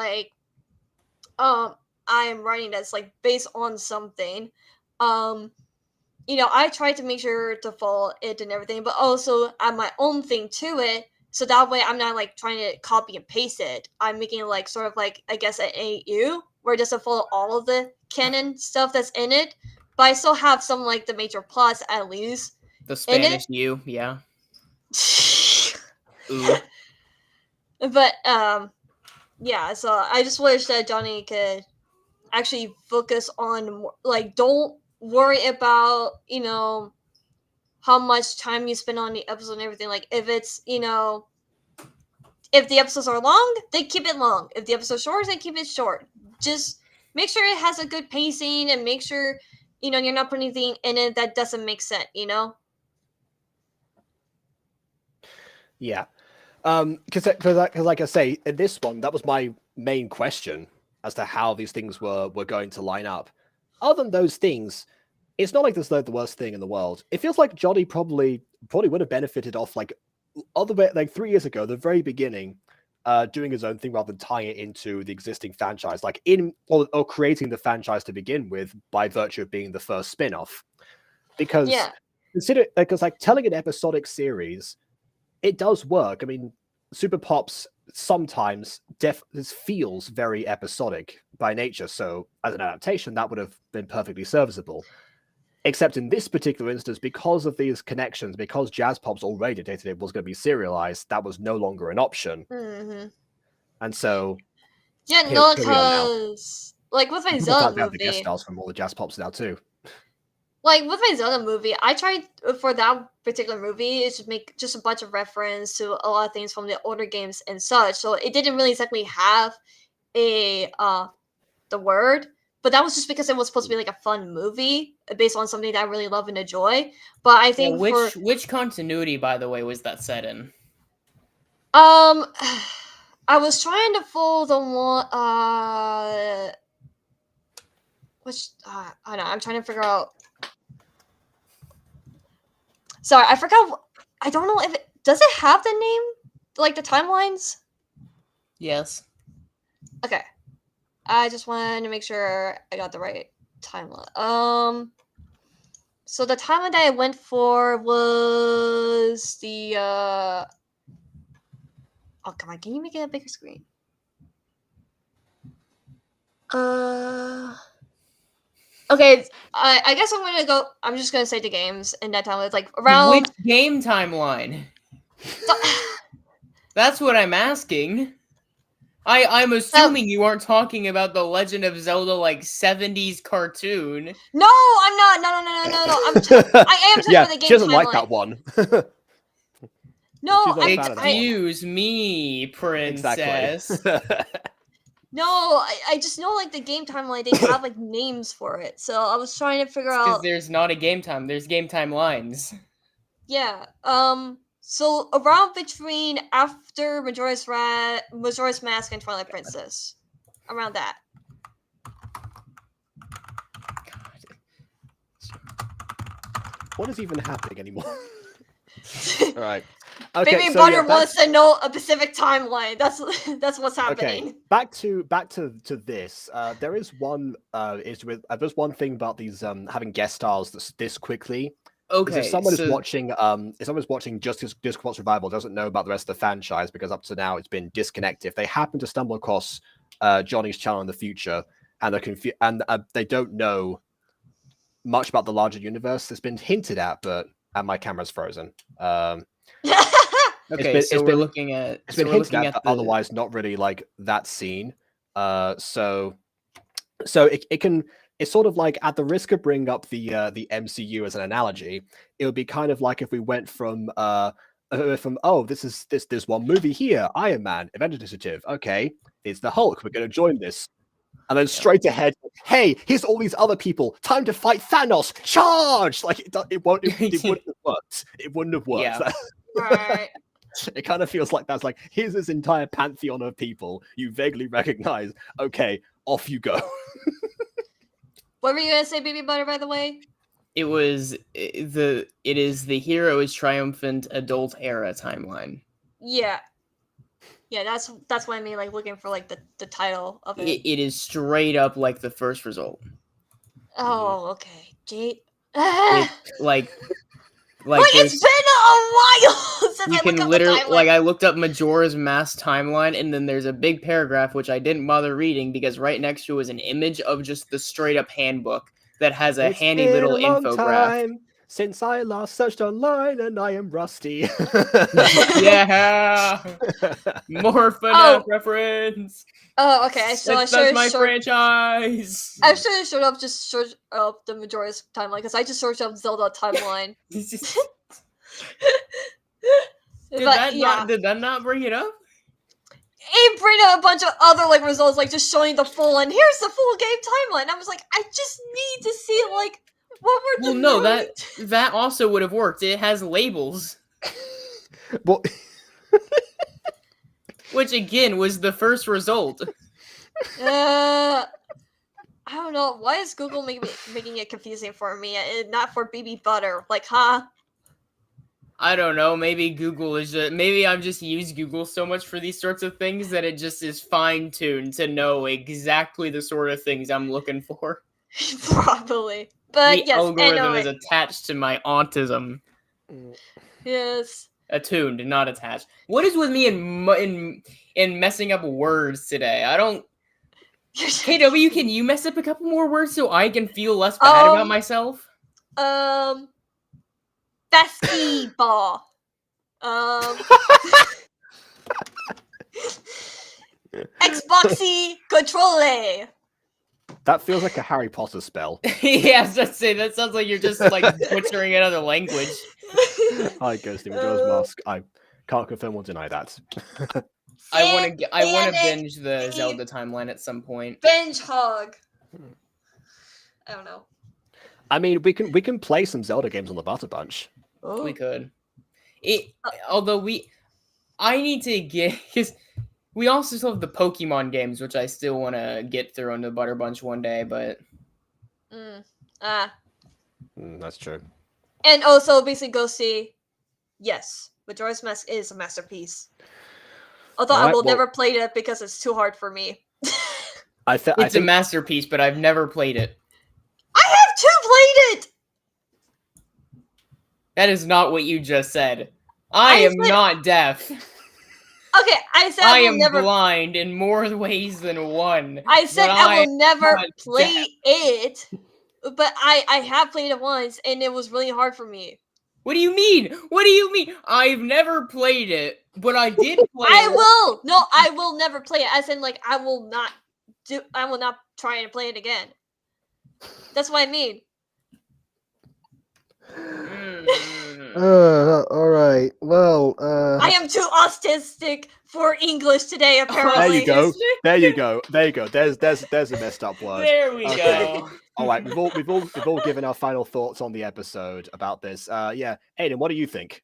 I'm writing that's based on something. I try to make sure to follow it and everything, but also add my own thing to it. So that way I'm not trying to copy and paste it. I'm making it sort of I guess an AU where it doesn't follow all of the canon stuff that's in it, but I still have some the major plots at least. The Spanish U, yeah. Ooh. But yeah, so I just wish that Johnny could actually focus on more, don't worry about how much time you spend on the episode and everything. If it's if the episodes are long, they keep it long. If the episode's short, they keep it short. Just make sure it has a good pacing and make sure you're not putting anything in it that doesn't make sense. Yeah. Because like I say, in this one, that was my main question as to how these things were going to line up. Other than those things, it's not like this is the worst thing in the world. It feels like Johnny probably would have benefited off other way 3 years ago, the very beginning, doing his own thing rather than tying it into the existing franchise, or creating the franchise to begin with by virtue of being the first spin-off. Because consider telling an episodic series, it does work. I mean, Super Pops sometimes feels very episodic by nature, so as an adaptation, that would have been perfectly serviceable. Except in this particular instance, because of these connections, because Jazz Pop's already dictated it was going to be serialized, that was no longer an option. Mm-hmm. And so, yeah, here no, we are now. because with my The Zelda fact they have the guest movie, stars from all the Jazz Pops now too. with my Zelda movie, I tried for that particular movie is to make just a bunch of reference to a lot of things from the older games and such. So it didn't really exactly have a the word, but that was just because it was supposed to be a fun movie based on something that I really love and enjoy. But I think which continuity, by the way, was that set in? I was trying to follow the one which I don't know, I'm trying to figure out. Sorry, I forgot. I don't know if does it have the name, the timelines? Yes. Okay. I just wanted to make sure I got the right timeline. So the timeline that I went for was the oh come on, can you make it a bigger screen? Okay, I guess I'm gonna go. I'm just gonna say the games in that timeline. It's like around. Which game timeline? That's what I'm asking. I'm assuming you aren't talking about the Legend of Zelda like 70s cartoon. No, I'm not. No. I am talking Yeah, about the game she doesn't timeline. like that one. No, She's not a fan of that one. Excuse me, princess. Exactly. No, I just know like the game timeline. They have like names for it, so I was trying to figure Because out. there's not a game time. There's game timelines. Yeah. So around between after Majora's Mask and Twilight Princess, around that. What is even happening anymore? All right. Okay, Baby so Butter yeah, wants to know a specific timeline. That's what's happening. okay. Back to this. There is one there's one thing about these having guest stars this quickly. Okay, If someone is watching just Discord Revival doesn't know about the rest of the franchise because up to now it's been disconnected. If they happen to stumble across Jonny's channel in the future and they're they don't know much about the larger universe, it's been hinted at, and my camera's frozen. Okay, so we're looking at. It's been hinted at, but otherwise not really like that scene. So it can. It's sort of like, at the risk of bringing up the MCU as an analogy, it would be kind of like if we went from this one movie here, Iron Man, Avengers Initiative. Okay, it's the Hulk. We're going to join this, and then straight ahead, hey, here's all these other people. Time to fight Thanos. Charge! Like it wouldn't have worked. It wouldn't have worked. Yeah. Right. It kind of feels like that's like, here's this entire pantheon of people you vaguely recognize. Okay, off you go. What were you gonna say, Baby Butter? By the way, It is the hero is triumphant adult era timeline. yeah, that's what I mean. Like looking for like the title of it. It is straight up like the first result. Oh, okay. Jade. Like it's been a while since you I can looked up literally, the timeline. like, I looked up Majora's Mask timeline, and then there's a big paragraph which I didn't bother reading because right next to it is an image of just the straight up handbook that has a handy little infograph. Since I last searched online and I am rusty. Yeah, more FNAF reference. Oh, okay. So That's my franchise. I should have showed up the Majora's timeline because I just searched up Zelda timeline. Did But, that not bring it up? It bring up a bunch of other like results, like just showing the full, and here's the full game timeline. I was like, I just need to see like what were the. Well, no, that also would have worked. It has labels. Well, which again was the first result. I don't know. Why is Google making it confusing for me and not for Baby Butter? Like, huh? I don't know. Maybe Google is just. Maybe I've just used Google so much for these sorts of things that it just is fine tuned to know exactly the sort of things I'm looking for. Probably, but the yes, algorithm anyway. is attached to my autism. Yes. Attuned, not attached. What is with me in messing up words today? I don't. KW, can you mess up a couple more words so I can feel less bad about myself? Basketball. Xboxy controller. that feels like a Harry Potter spell. Yes, let's say that sounds like you're just like butchering another language. Hi, Ghosty Majora's Mask. I can't confirm or deny that. I want to binge the Zelda timeline at some point. Binge hog. I don't know. I mean, we can play some Zelda games on the Butter Bunch. Oh. We could. I need to get, because we also still have the Pokemon games, which I still want to get through on the Butter Bunch one day, but. That's true. And also, basically, go see. Yes, Majora's Mask is a masterpiece. Although I will never play it because it's too hard for me. It's a masterpiece, but I've never played it. I have too played it! That is not what you just said. I am not deaf. Okay, I said I am blind in more ways than one. I said I will never play it. but I have played it once, and it was really hard for me. What do you mean? What do you mean? I've never played it, but I did play I it. will. No, I will never play it. As in, like, I will not try to play it again. That's what I mean. All right. Well, I am too autistic for English today, apparently. There you go. There's a messed up word. There we Okay. go. All right, we've all given our final thoughts on the episode about this. Yeah, Aiden, what do you think?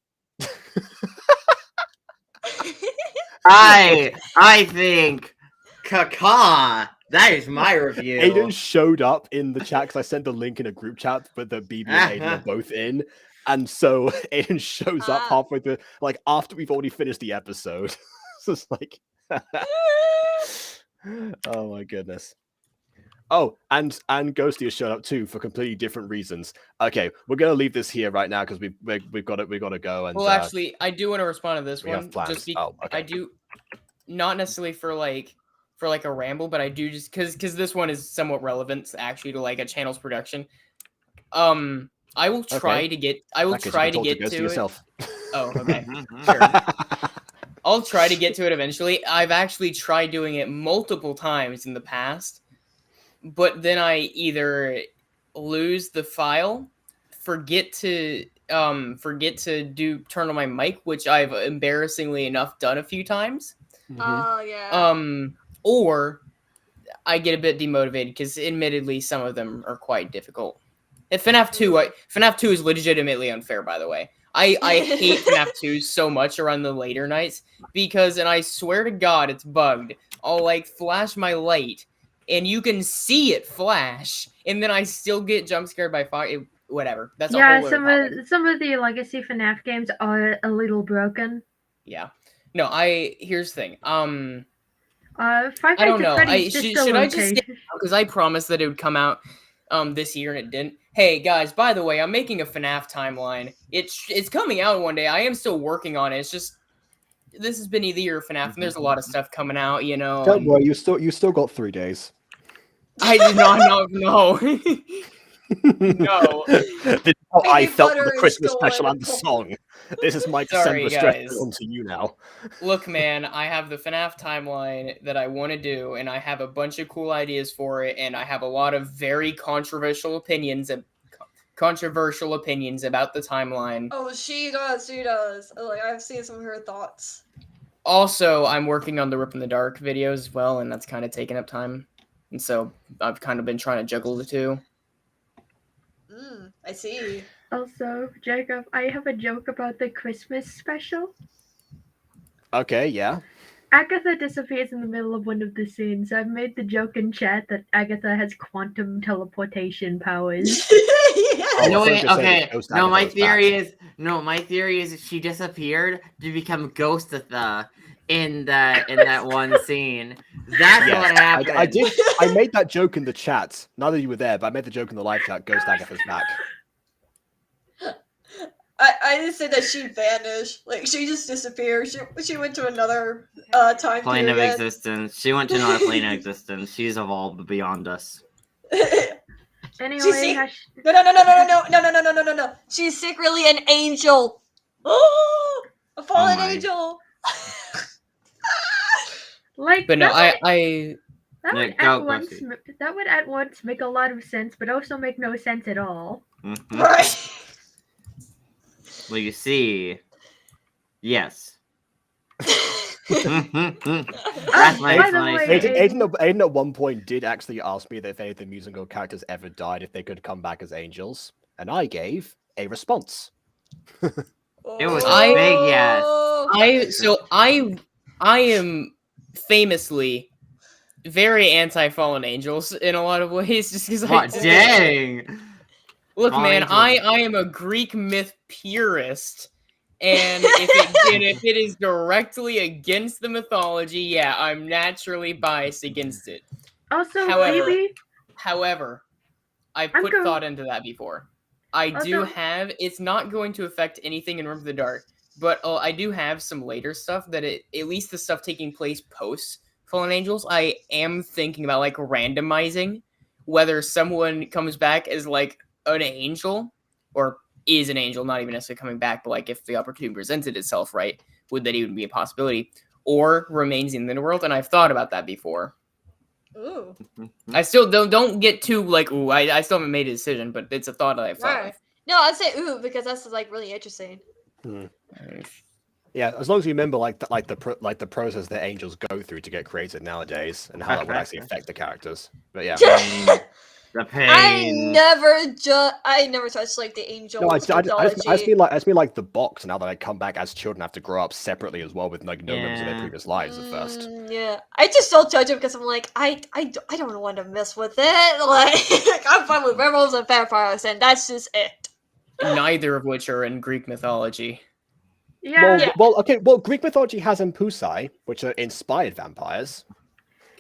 I think caca. That is my review. Aiden showed up in the chat because I sent the link in a group chat, but the BB and Aiden are both in. And so Aiden shows up halfway through, like after we've already finished the episode. So it's like, oh my goodness. Oh, and Ghosty has shown up too for completely different reasons. Okay, we're gonna leave this here right now because we've got to go. And well, actually, I do want to respond to this we have one. plans. Okay. I do, not necessarily for like a ramble, but I do just because this one is somewhat relevant actually to like a channel's production. I will try to get. I will try to get to it. Yourself. Oh, okay. Sure. I'll try to get to it eventually. I've actually tried doing it multiple times in the past, but then I either lose the file, forget to turn on my mic, which I've embarrassingly enough done a few times. Oh yeah. Or I get a bit demotivated because admittedly some of them are quite difficult. And FNAF 2 is legitimately unfair, by the way. I hate FNAF 2 so much around the later nights because, and I swear to God, it's bugged. I'll like flash my light and you can see it flash, and then I still get jump scared by fire. Whatever. That's a whole some of the legacy FNAF games are a little broken. Yeah. No, here's the thing. Five I don't know. Should I just say, because I promised that it would come out this year and it didn't. Hey guys, by the way, I'm making a FNAF timeline. It's coming out one day. I am still working on it. It's just this has been the year of FNAF, and there's a lot of stuff coming out. You know. Don't worry, you still got 3 days. I did not know. No. No. This is how I felt for the Christmas special and the song. This is my December stress onto you now. Look, man, I have the FNAF timeline that I want to do, and I have a bunch of cool ideas for it, and I have a lot of very controversial opinions about the timeline. Oh, she does. Like, I've seen some of her thoughts. Also, I'm working on the Rip in the Dark videos as well, and that's kind of taken up time. And so I've kind of been trying to juggle the two. I see. Also, Jacob, I have a joke about the Christmas special. Okay, yeah. Agatha disappears in the middle of one of the scenes. I've made the joke in chat that Agatha has quantum teleportation powers. No, wait, okay. No, my theory is she disappeared to become Ghostitha in that one scene. That's what happened. I made that joke in the chat. Not that you were there, but I made the joke in the live chat. Ghost Agatha's back. I just said that she vanished. Like, she just disappeared. She went to another time plane period. of existence. She went to another plane of existence. She's evolved beyond us. Anyway, No. She's secretly an angel. Oh, a fallen angel. Like, but no, that would at once make a lot of sense, but also make no sense at all. Mm-hmm. Right. Well, you see, yes. That's my explanation. Aiden at one point did actually ask me that if any of the musical characters ever died, if they could come back as angels, and I gave a response. It was a big yes. I am famously very anti-fallen angels in a lot of ways, just because dang. Look, man, I am a Greek myth purist, and if it is directly against the mythology, yeah, I'm naturally biased against it. Also, however, I've put thought into that before. It's not going to affect anything in Room of the Dark, but I do have some later stuff that at least the stuff taking place post Fallen Angels, I am thinking about like randomizing whether someone comes back as like an angel or is an angel, not even necessarily coming back, but like if the opportunity presented itself, right, would that even be a possibility, or remains in the world? And I've thought about that before. Ooh. I still don't get too like, ooh, I still haven't made a decision, but it's a thought that I've thought Right. of. No, I'd say ooh because that's like really interesting. Yeah, as long as you remember like the process that angels go through to get created nowadays, and how that would actually affect the characters. But yeah, The pain. I never touched like the angel no, I mythology. just mean like the box. Now that they come back as children, have to grow up separately as well with like no members of their previous lives at first. Yeah, I just don't judge it because I'm like I don't want to mess with it. Like I'm fine with werewolves and vampires, and that's just it. Neither of which are in Greek mythology. Yeah. Well, Greek mythology has Empusai, which are inspired vampires.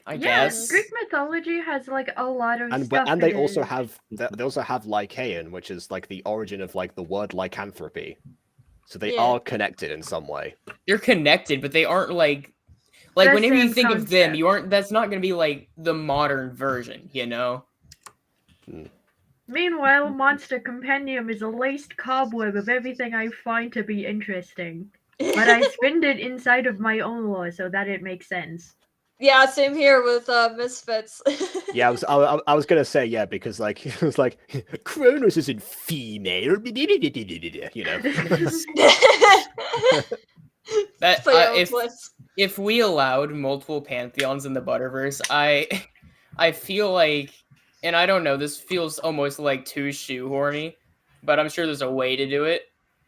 I guess. Greek mythology has like a lot of stuff. And they also have Lycaon, which is like the origin of like the word lycanthropy. So they are connected in some way. They're connected, but they aren't like The whenever you same think of them, concept. that's not going to be like the modern version, you know? Meanwhile, Monster Compendium is a laced cobweb of everything I find to be interesting. But I spinned it inside of my own lore so that it makes sense. Yeah, same here with Misfits. Yeah, I was gonna say because like it was like Kronos isn't female, you know. That if we allowed multiple pantheons in the Butterverse, I feel like, and I don't know, this feels almost like too shoehorny, but I'm sure there's a way to do it.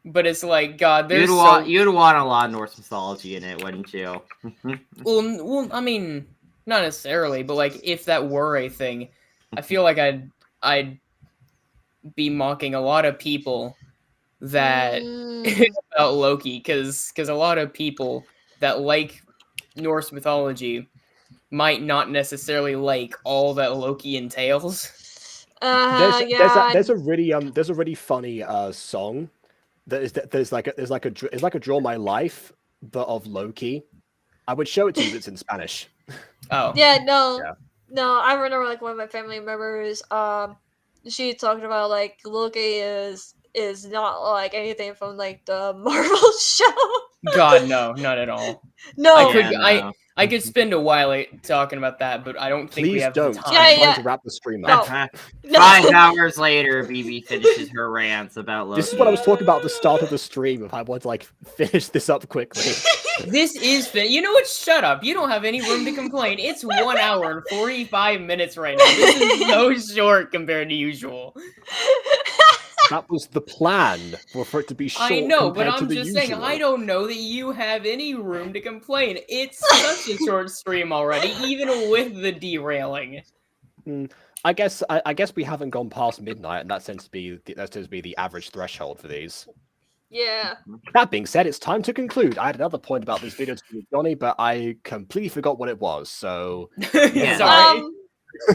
But it's like, God, you'd want a lot of Norse mythology in it, wouldn't you? well, I mean, not necessarily, but like if that were a thing, I feel like I'd be mocking a lot of people that about Loki, because a lot of people that like Norse mythology might not necessarily like all that Loki entails. There's a really funny song. There's like a Draw My Life, but of Loki. I would show it to you. It's in Spanish. Oh yeah, no. I remember like one of my family members. She talked about like Loki is not like anything from like the Marvel show. God, no, not at all. No, I could spend a while talking about that, but I don't think we have the time. I'm trying to wrap the stream up. No. 5 hours later, BB finishes her rants about Loki. This is what I was talking about at the start of the stream. If I want to like finish this up quickly. This is you know what? Shut up! You don't have any room to complain. It's 1 hour and 45 minutes right now. This is so short compared to usual. That was the plan for it to be short. I know, but I'm just saying, I don't know that you have any room to complain. It's such a short stream already, even with the derailing. I guess we haven't gone past midnight, and that tends to be the average threshold for these. Yeah. That being said, it's time to conclude. I had another point about this video to Jonny, but I completely forgot what it was. So, Sorry.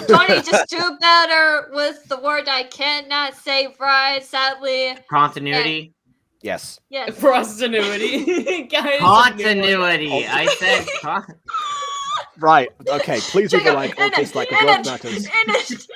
Jonny, just do better with the word I cannot say right, sadly. Continuity? Yes. Yes. Continuity. Guys, continuity. I said right. Okay, please leave a like or dislike if what matters.